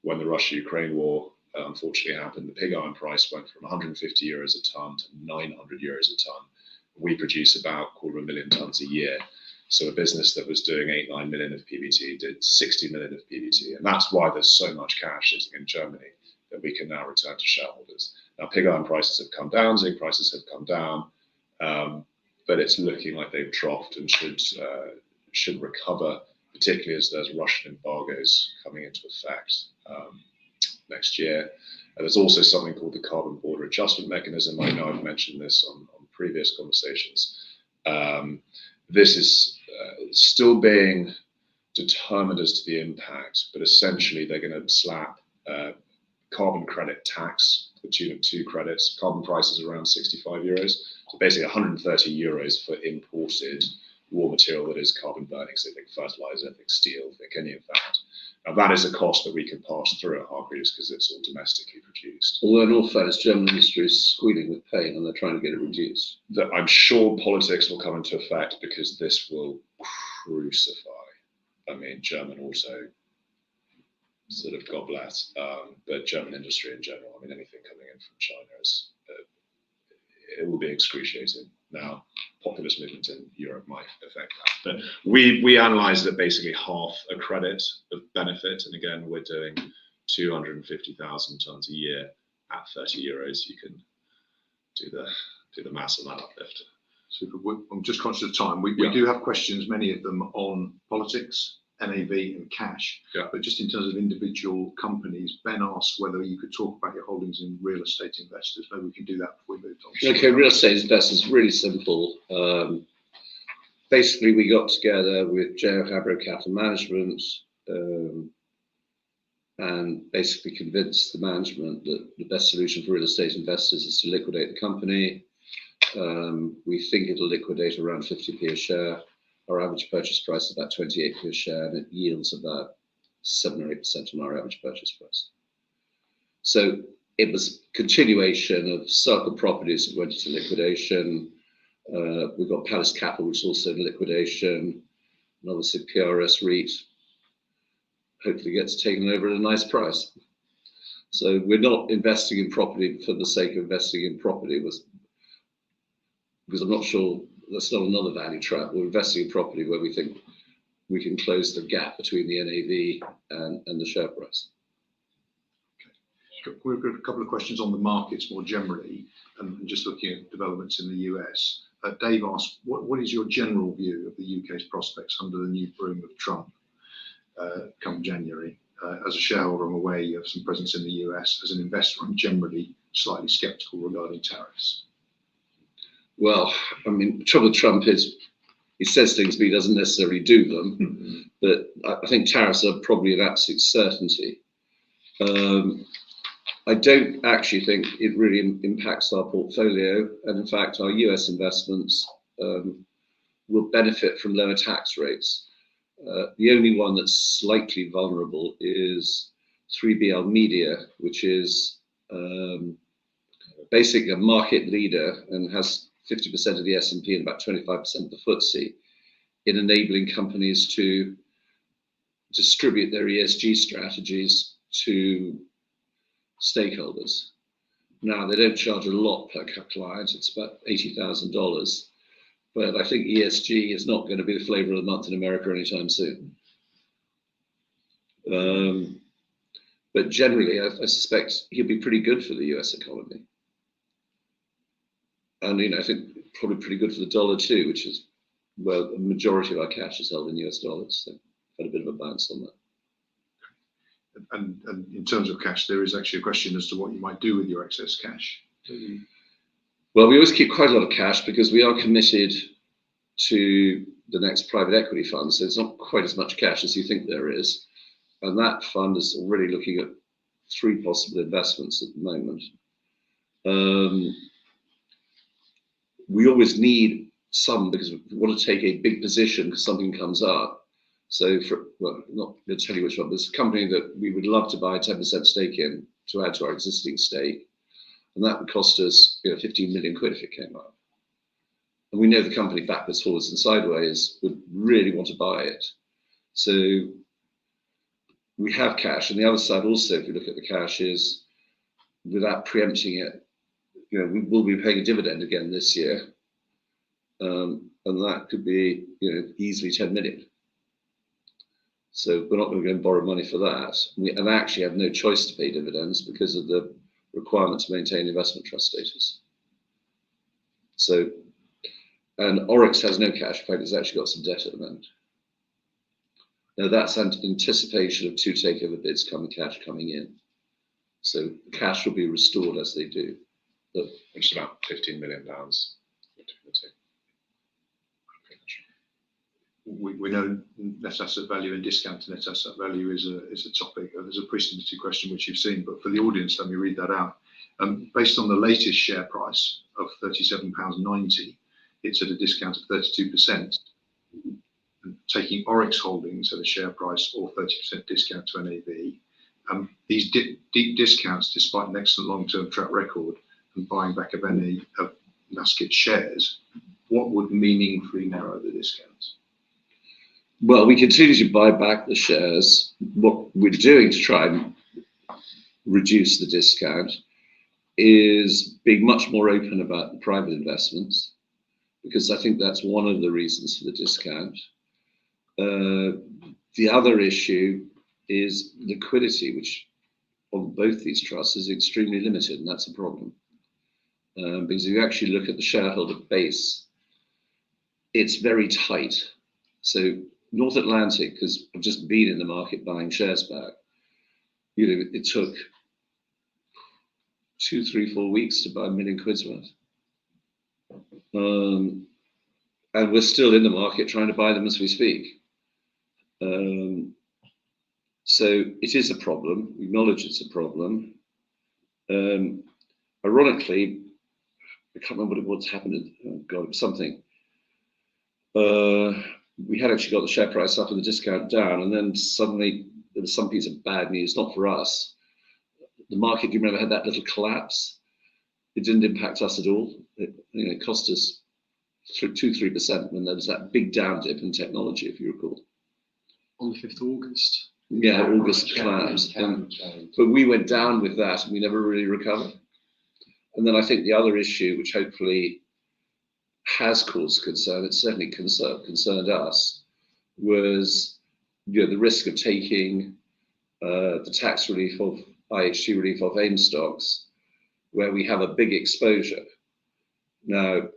when the Russia-Ukraine war unfortunately happened. The pig iron price went from 150 euros a ton to 900 euros a ton. We produce about 250,000 tons a year. So a business that was doing 8-9 million of PBT did 60 million of PBT, and that's why there's so much cash sitting in Germany that we can now return to shareholders. Now, pig iron prices have come down, zinc prices have come down, but it's looking like they've troughed and should recover, particularly as there's Russian embargoes coming into effect next year. And there's also something called the carbon border adjustment mechanism. I know I've mentioned this on previous conversations. This is still being determined as to the impact, but essentially they're going to slap carbon credit tax to the tune of 2 credits. Carbon price is around 65 euros. So basically 130 euros for imported raw material that is carbon burning. So think fertilizer, think steel, think any of that. Now that is a cost that we can pass through at Hargreaves because it's all domestically produced. Although in all fairness, German industry is squealing with pain and they're trying to get it reduced. I'm sure politics will come into effect because this will crucify. I mean, German auto, sort of God bless, but German industry in general. I mean, anything coming in from China is it will be excruciating. Now, populist movement in Europe might affect that, but we analysed that basically half a credit of benefit, and again, we're doing 250,000 tons a year at 30 euros. You can do the maths on that uplift. Super. I'm just conscious of time. We do have questions, many of them on politics. NAV and cash. Yeah. But just in terms of individual companies, Ben asked whether you could talk about your holdings in real estate investors. Maybe we can do that before we move on. Okay, real estate investors is really simple. Basically, we got together with J.O. Habro Capital Management and basically convinced the management that the best solution for real estate investors is to liquidate the company. We think it'll liquidate around 50p a share. Our average purchase price is about 28p a share, and it yields about 7 or 8% on our average purchase price. So it was continuation of Circle Properties that went into liquidation. We've got Palace Capital, which is also in liquidation, and obviously PRS REIT hopefully gets taken over at a nice price. So we're not investing in property for the sake of investing in property, because I'm not sure that's not another value trap. We're investing in property where we think we can close the gap between the NAV and the share price. Okay. We've got a couple of questions on the markets more generally, and just looking at developments in the US. Dave asked, what is your general view of the UK's prospects under the new broom of Trump come January? As a shareholder, I'm aware you have some presence in the US. As an investor, I'm generally slightly sceptical regarding tariffs. Well, I mean, the trouble with Trump is he says things, but he doesn't necessarily do them. But I think tariffs are probably an absolute certainty. I don't actually think it really impacts our portfolio. And in fact, our US investments will benefit from lower tax rates. The only one that's slightly vulnerable is 3BL Media, which is basically a market leader and has 50% of the S&P and about 25% of the FTSE in enabling companies to distribute their ESG strategies to stakeholders. Now, they don't charge a lot per client, it's about $80,000, but I think ESG is not going to be the flavor of the month in America anytime soon. But generally, I suspect he'll be pretty good for the US economy. And I think probably pretty good for the dollar too, which is where the majority of our cash is held in US dollars. So had a bit of a bounce on that. And in terms of cash, there is actually a question as to what you might do with your excess cash. Well, we always keep quite a lot of cash because we are committed to the next private equity fund. So it's not quite as much cash as you think there is. And that fund is already looking at 3 possible investments at the moment. We always need some because we want to take a big position because something comes up. So, not going to tell you which one, but it's a company that we would love to buy a 10% stake in to add to our existing stake. And that would cost us 15 million quid if it came up. And we know the company backwards, forwards and sideways would really want to buy it. So we have cash. And the other side also, if you look at the cash, is without preempting it, we will be paying a dividend again this year. And that could be easily 10 million. So we're not going to go and borrow money for that. And actually have no choice to pay dividends because of the requirement to maintain investment trust status. So, and Oryx has no cash. In fact, it's actually got some debt at the moment. Now that's anticipation of 2 takeover bids cash coming in. So cash will be restored as they do. Which is about £15 million. We know net asset value and discount to net asset value is a topic. There's a pre-submitted question which you've seen, but for the audience, let me read that out. Based on the latest share price of £37.90, it's at a discount of 32%. Taking Oryx Holdings at a share price or 30% discount to NAV, these deep discounts, despite an excellent long-term track record and buying back of any of NASCIT shares, what would meaningfully narrow the discounts? Well, we continue to buy back the shares. What we're doing to try and reduce the discount is being much more open about the private investments, because I think that's one of the reasons for the discount. The other issue is liquidity, which on both these trusts is extremely limited, and that's a problem. Because if you actually look at the shareholder base, it's very tight. So North Atlantic, because I've just been in the market buying shares back, it took 2, 3, 4 weeks to buy £1 million worth. And we're still in the market trying to buy them as we speak. So it is a problem. We acknowledge it's a problem. Ironically, I can't remember what's happened. Oh God, something. We had actually got the share price up and the discount down, and then suddenly there was some piece of bad news, not for us. The market, do you remember, had that little collapse? It didn't impact us at all. It cost us 2-3% when there was that big down dip in technology, if you recall. On the 5th of August. Yeah, August collapsed. But we went down with that and we never really recovered. And then I think the other issue, which hopefully has caused concern, it certainly concerned us, was the risk of taking the tax relief of IHT relief of AIM stocks, where we have a big exposure. Now,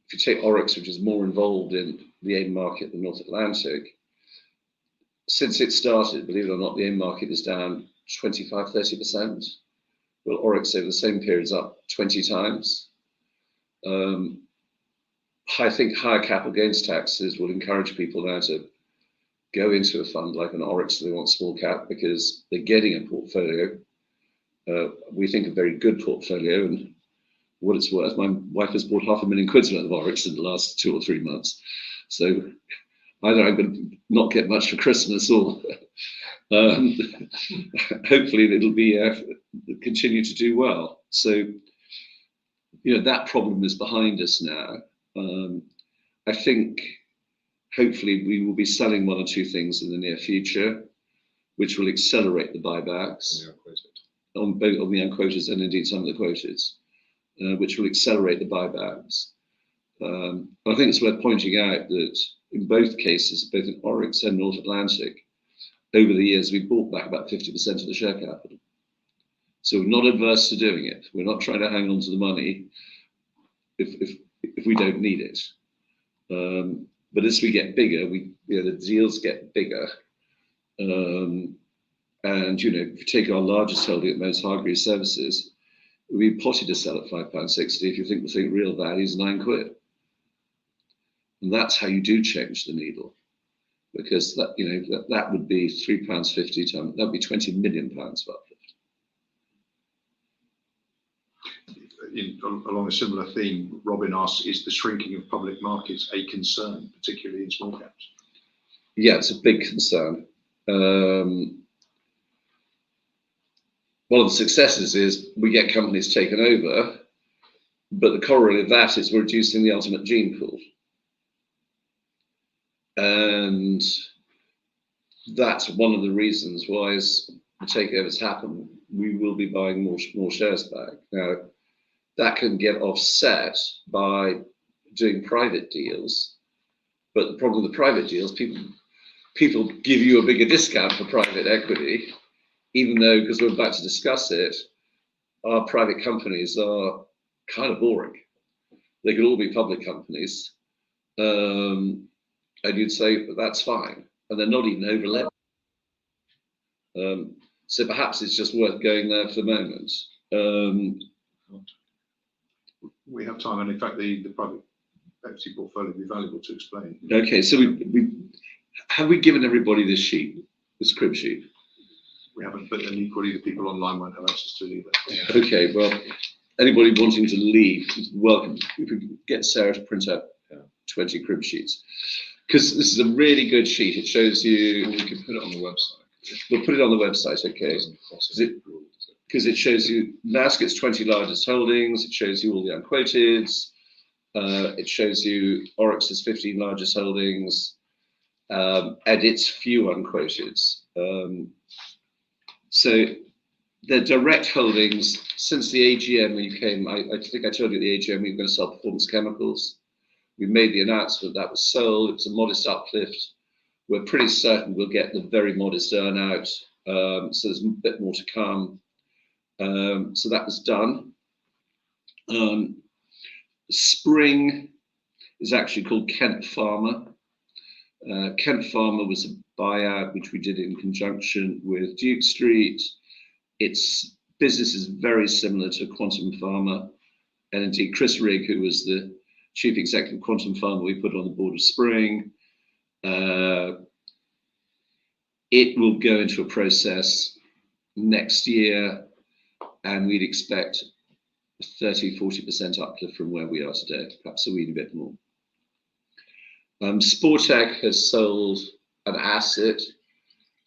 if you take Oryx, which is more involved in the AIM market than North Atlantic, since it started, believe it or not, the AIM market is down 25-30%. Well, Oryx over the same period is up 20 times. I think higher capital gains taxes will encourage people now to go into a fund like an Oryx if they want small cap, because they're getting a portfolio. We think a very good portfolio, and what it's worth, my wife has bought £500,000 worth of Oryx in the last 2 or 3 months. So either I'm going to not get much for Christmas, or hopefully it'll be continue to do well. So that problem is behind us now. I think hopefully we will be selling 1 or 2 things in the near future, which will accelerate the buybacks on both on the unquoted and indeed some of the quoted, which will accelerate the buybacks. But I think it's worth pointing out that in both cases, both in Oryx and North Atlantic, over the years, we've bought back about 50% of the share capital. So we're not adverse to doing it. We're not trying to hang on to the money if we don't need it. But as we get bigger, the deals get bigger. And if you take our largest holding at most Hargreaves Services, we'd be potty to sell at £5.60 if you think the thing real value is £9. And that's how you do change the needle, because that would be £3.50 times, that would be £20 million of uplift. Along a similar theme, Robin asks, is the shrinking of public markets a concern, particularly in small caps? Yeah, it's a big concern. One of the successes is we get companies taken over, but the corollary of that is we're reducing the ultimate gene pool. And that's one of the reasons why, as the takeovers happen, we will be buying more shares back. Now, that can get offset by doing private deals. But the problem with the private deals, people give you a bigger discount for private equity, even though, because we're about to discuss it, our private companies are kind of boring. They could all be public companies. And you'd say, but that's fine. And they're not even over leveraged. So perhaps it's just worth going there for the moment. We have time, and in fact, the private equity portfolio would be valuable to explain. Okay, so have we given everybody this sheet, this crib sheet? We haven't, but then equally the people online won't have access to it either. Yeah. Okay, well, anybody wanting to leave, welcome. If we could get Sarah to print out 20 crib sheets, because this is a really good sheet. It shows you. We can put it on the website. We'll put it on the website, okay? Because it shows you NASCIT's 20 largest holdings. It shows you all the unquoted. It shows you Oryx's 15 largest holdings, and its few unquoted. So the direct holdings since the AGM when you came, I think I told you at the AGM we were going to sell Performance Chemicals. We made the announcement that was sold. It was a modest uplift. We're pretty certain we'll get the very modest earnout. So there's a bit more to come. So that was done. Spring is actually called Kent Pharma. Kent Pharma was a buyout, which we did in conjunction with Duke Street. Its business is very similar to Quantum Pharma. And indeed, Chris Rigg, who was the chief executive of Quantum Pharma, we put on the board of Spring. It will go into a process next year, and we'd expect 30–40% uplift from where we are today, perhaps a wee bit more. Sportec has sold an asset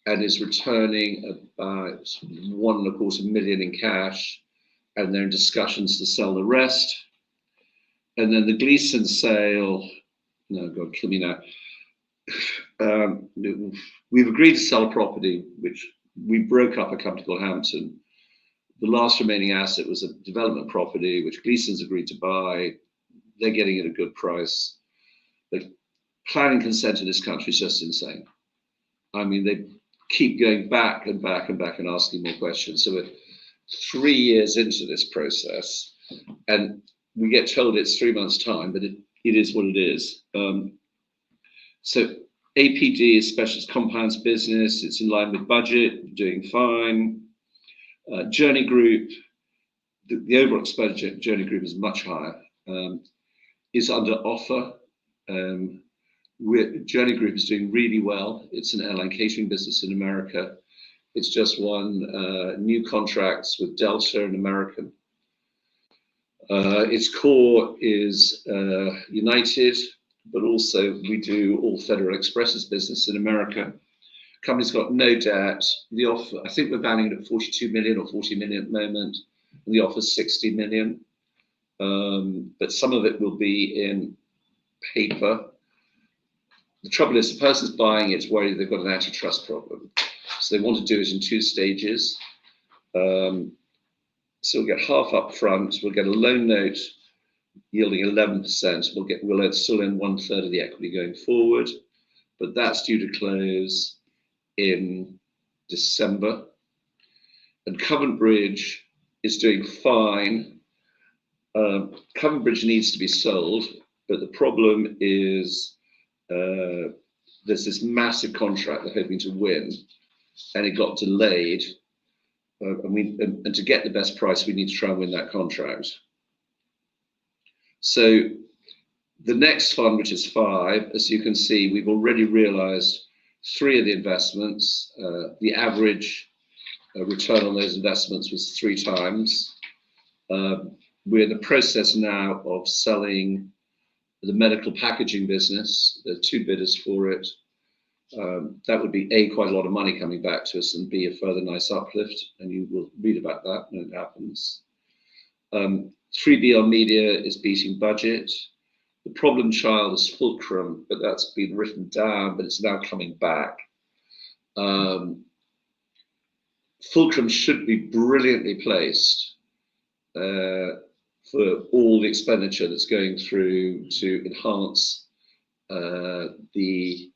and is returning about £1.25 million in cash, and they're in discussions to sell the rest. And then the Gleeson sale, no, God, kill me now. We've agreed to sell a property, which we broke up a company called Hampton. The last remaining asset was a development property, which Gleeson's agreed to buy. They're getting it at a good price. The planning consent in this country is just insane. I mean, they keep going back and back and back and asking more questions. So we're 3 years into this process, and we get told it's 3 months' time, but it is what it is. So APD is specialist compounds business. It's in line with budget, doing fine. Journey Group, the overall expenditure at Journey Group is much higher, is under offer. Journey Group is doing really well. It's an airline catering business in America. It's just won new contracts with Delta and American. Its core is United, but also we do all Federal Express's business in America. Company's got no debt. The offer, I think we're valuing it at 42 million or 40 million at the moment. And the offer's 60 million. But some of it will be in paper. The trouble is the person's buying it's worried they've got an antitrust problem. So they want to do it in 2 stages. So we'll get half up front. We'll get a loan note yielding 11%. We'll still own 1/3 of the equity going forward, but that's due to close in December. And Covent Bridge is doing fine. Covent Bridge needs to be sold, but the problem is there's this massive contract they're hoping to win, and it got delayed. And to get the best price, we need to try and win that contract. So the next fund, which is 5, as you can see, we've already realized 3 of the investments. The average return on those investments was 3 times. We're in the process now of selling the medical packaging business. There are 2 bidders for it. That would be A, quite a lot of money coming back to us, and B, a further nice uplift, and you will read about that when it happens. 3BL Media is beating budget. The problem child is Fulcrum, but that's been written down, but it's now coming back. Fulcrum should be brilliantly placed for all the expenditure that's going through to enhance the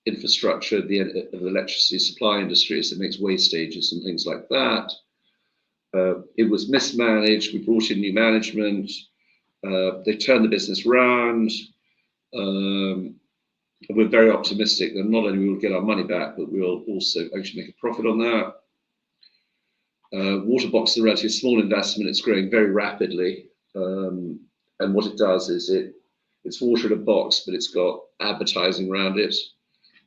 infrastructure of the electricity supply industry, as it makes waste stages and things like that. It was mismanaged. We brought in new management. They turned the business around. We're very optimistic that not only will we get our money back, but we'll also actually make a profit on that. Waterbox is a relatively small investment. It's growing very rapidly. And what it does is it's water in a box, but it's got advertising around it.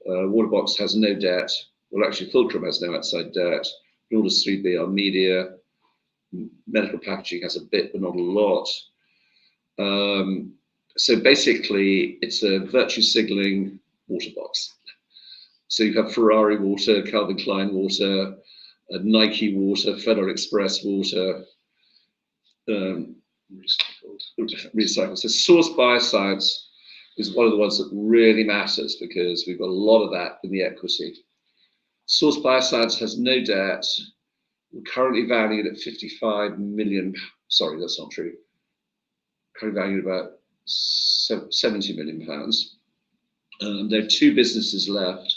Waterbox has no debt. Well, actually, Fulcrum has no outside debt. Nor does 3BL Media. Medical packaging has a bit, but not a lot. So basically, it's a virtue signaling water box. So you have Ferrari water, Calvin Klein water, Nike water, Federal Express water, recycled. So Source Bioscience is one of the ones that really matters because we've got a lot of that in the equity. Source Bioscience has no debt. We're currently valued at 55 million. Sorry, that's not true. Currently valued at about 70 million pounds. There are 2 businesses left.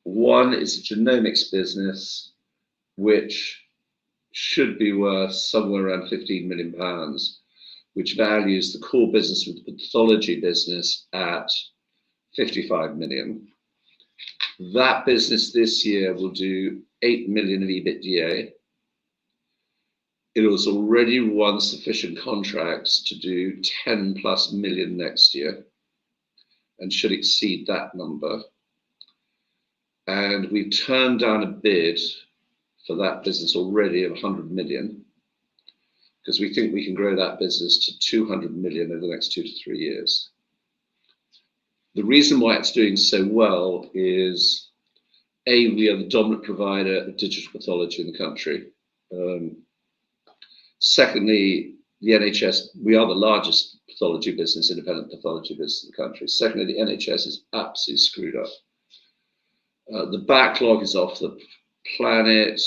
One is a genomics business, which should be worth somewhere around 15 million pounds, which values the core business with the pathology business at 55 million. That business this year will do 8 million of EBITDA. It has already won sufficient contracts to do 10 plus million next year and should exceed that number. And we've turned down a bid for that business already of 100 million because we think we can grow that business to 200 million over the next 2 to 3 years. The reason why it's doing so well is, A, we are the dominant provider of digital pathology in the country. Secondly, the NHS, we are the largest pathology business, independent pathology business in the country. Secondly, the NHS is absolutely screwed up. The backlog is off the planet.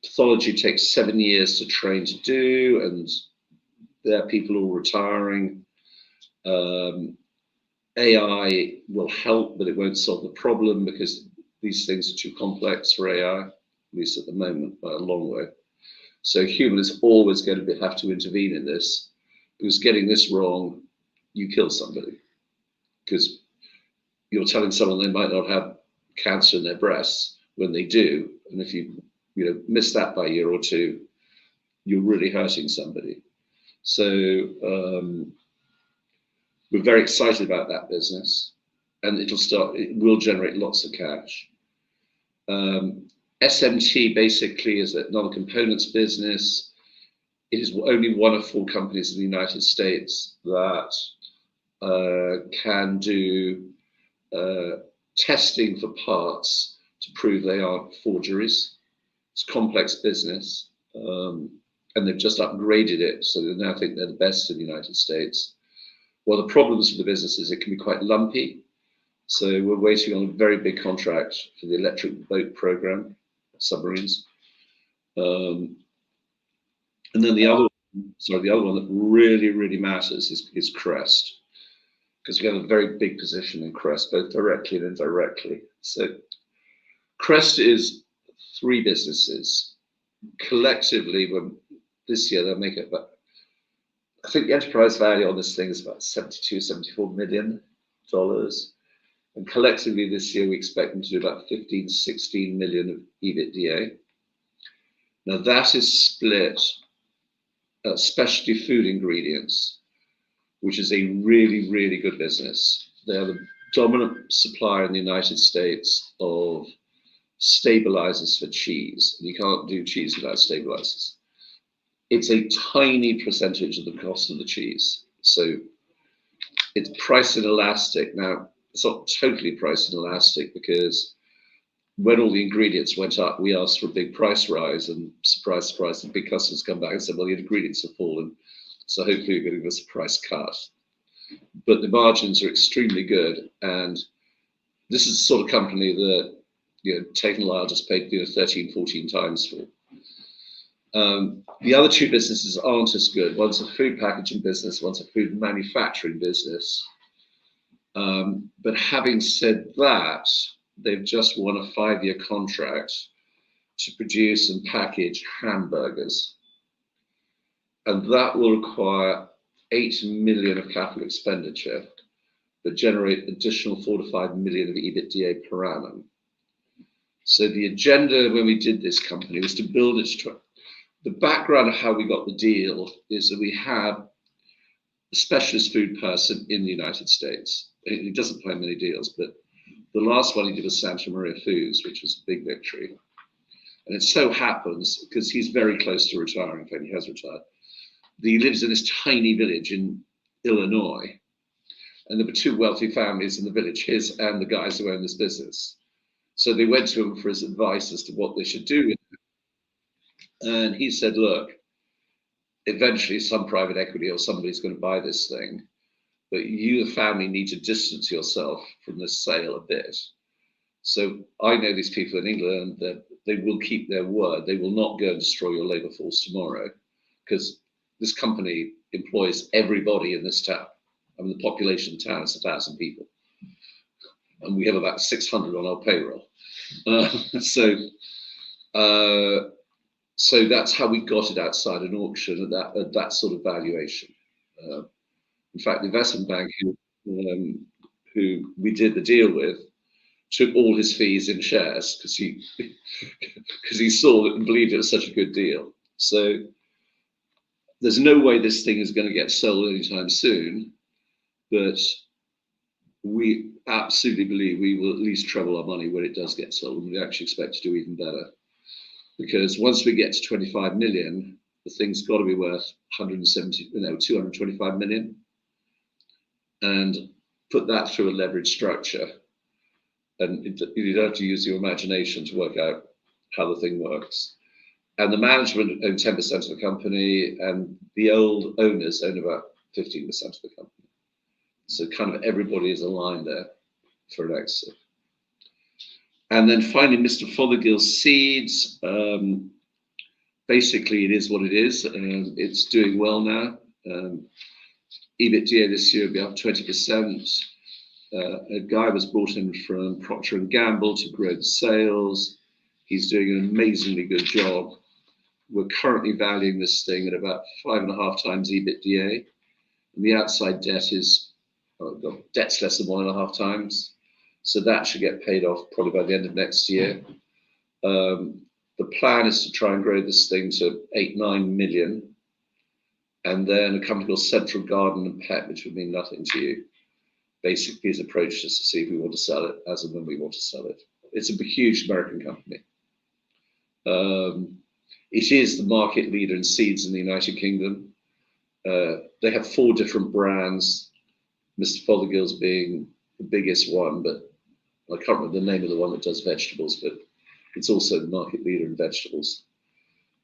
Pathology takes 7 years to train to do, and there are people all retiring. AI will help, but it won't solve the problem because these things are too complex for AI, at least at the moment, by a long way. So human is always going to have to intervene in this, because getting this wrong, you kill somebody. Because you're telling someone they might not have cancer in their breasts when they do, and if you miss that by a year or two, you're really hurting somebody. So we're very excited about that business, and it will generate lots of cash. SMT basically is another components business. It is only one of 4 companies in the United States that can do testing for parts to prove they aren't forgeries. It's a complex business, and they've just upgraded it, so they now think they're the best in the United States. Well, the problems with the business is it can be quite lumpy. So we're waiting on a very big contract for the electric boat program, submarines. And then the other one that really, really matters is Crest, because we have a very big position in Crest, both directly and indirectly. So Crest is 3 businesses. Collectively, this year they'll make it about, I think the enterprise value on this thing is about $72–74 million. And collectively this year we expect them to do about 15–16 million of EBITDA. Now that is split specialty food ingredients, which is a really, really good business. They are the dominant supplier in the United States of stabilizers for cheese. You can't do cheese without stabilizers. It's a tiny percentage of the cost of the cheese. So it's price inelastic. Now, it's not totally price inelastic because when all the ingredients went up, we asked for a big price rise, and surprise, surprise, the big customers come back and said, well, the ingredients have fallen, so hopefully you're going to give us a price cut. But the margins are extremely good, and this is the sort of company that Tate & Lyle just paid 13–14 times for. The other 2 businesses aren't as good. One's a food packaging business, one's a food manufacturing business. But having said that, they've just won a 5-year contract to produce and package hamburgers. And that will require 8 million of capital expenditure, but generate additional 4–5 million of EBITDA per annum. So the agenda when we did this company was to build it. The background of how we got the deal is that we have a specialist food person in the United States. He doesn't play many deals, but the last one he did was Santa Maria Foods, which was a big victory. And it so happens, because he's very close to retiring, in fact, he has retired, that he lives in this tiny village in Illinois. And there were 2 wealthy families in the village, his and the guys who own this business. So they went to him for his advice as to what they should do with it. And he said, look, eventually some private equity or somebody's going to buy this thing, but you, the family, need to distance yourself from this sale a bit. So I know these people in England that they will keep their word. They will not go and destroy your labor force tomorrow, because this company employs everybody in this town. I mean, the population of the town is 1,000 people. And we have about 600 on our payroll. So that's how we got it outside an auction at that sort of valuation. In fact, the investment bank who we did the deal with, took all his fees in shares because he saw it and believed it was such a good deal. So there's no way this thing is going to get sold anytime soon, but we absolutely believe we will at least treble our money when it does get sold, and we actually expect to do even better. Because once we get to 25 million, the thing's got to be worth 225 million, and put that through a leverage structure. And you don't have to use your imagination to work out how the thing works. And the management own 10% of the company, and the old owners own about 15% of the company. So kind of everybody is aligned there for an exit. And then finally, Mr. Fothergill's seeds. Basically, it is what it is. It's doing well now. EBITDA this year will be up 20%. A guy was brought in from Procter & Gamble to grow the sales. He's doing an amazingly good job. We're currently valuing this thing at about 5.5 times EBITDA. And the outside debt is, debt's less than 1.5 times. So that should get paid off probably by the end of next year. The plan is to try and grow this thing to 8-9 million. And then a company called Central Garden and Pet, which would mean nothing to you, basically has approached us to see if we want to sell it as and when we want to sell it. It's a huge American company. It is the market leader in seeds in the United Kingdom. They have 4 different brands, Mr. Fothergill's being the biggest one, but I can't remember the name of the one that does vegetables, but it's also the market leader in vegetables.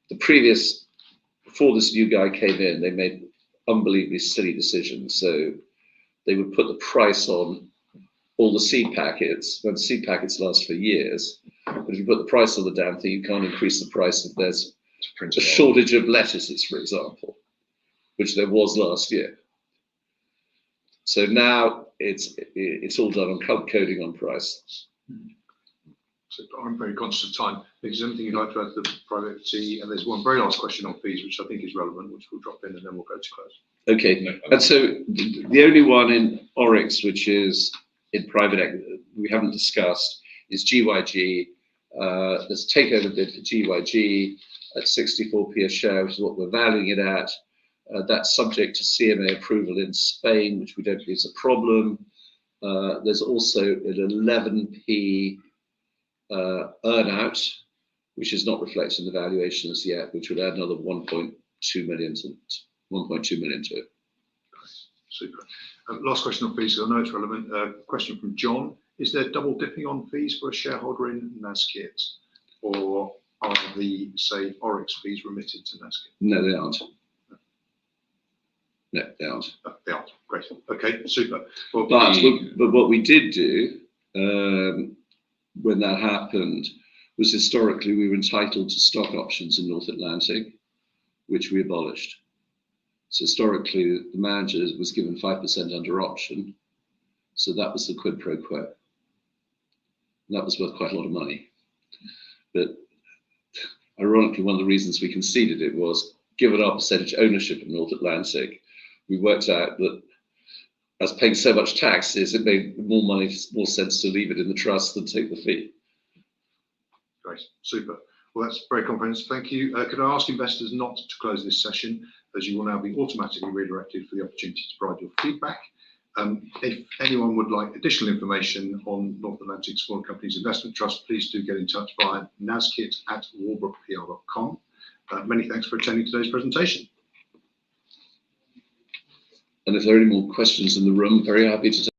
Before this new guy came in, they made unbelievably silly decisions. So they would put the price on all the seed packets, when seed packets last for years. But if you put the price on the damn thing, you can't increase the price if there's a shortage of lettuces, for example, which there was last year. So now it's all done on coding on price. So I'm very conscious of time. Is there anything you'd like to add to the private equity? And there's one very last question on fees, which I think is relevant, which we'll drop in and then we'll go to close. Okay, and so the only one in Oryx, which is in private equity, we haven't discussed, is GYG. There's a takeover bid for GYG at 64p a share, which is what we're valuing it at. That's subject to CMA approval in Spain, which we don't believe is a problem. There's also an 11p earnout, which is not reflected in the valuation as yet, which would add another 1.2 million to it. Super. Last question on fees, I know it's relevant. Question from John. Is there double dipping on fees for a shareholder in NASCIT, or are the, say, Oryx fees remitted to NASCIT? No, they aren't. No, they aren't. They aren't. Great. Okay, super. Well, but what we did do when that happened was historically we were entitled to stock options in North Atlantic, which we abolished. So historically, the manager was given 5% under option. So that was the quid pro quo. And that was worth quite a lot of money. But ironically, one of the reasons we conceded it was, given our percentage ownership in North Atlantic, we worked out that as paying so much taxes, it made more sense to leave it in the trust than take the fee. Great, super. Well, that's very comprehensive. Thank you. Could I ask investors not to close this session, as you will now be automatically redirected for the opportunity to provide your feedback. If anyone would like additional information on North Atlantic Small Companies Investment Trust, please do get in touch via nascit@walbrookpr.com. Many thanks for attending today's presentation. And if there are any more questions in the room, very happy to take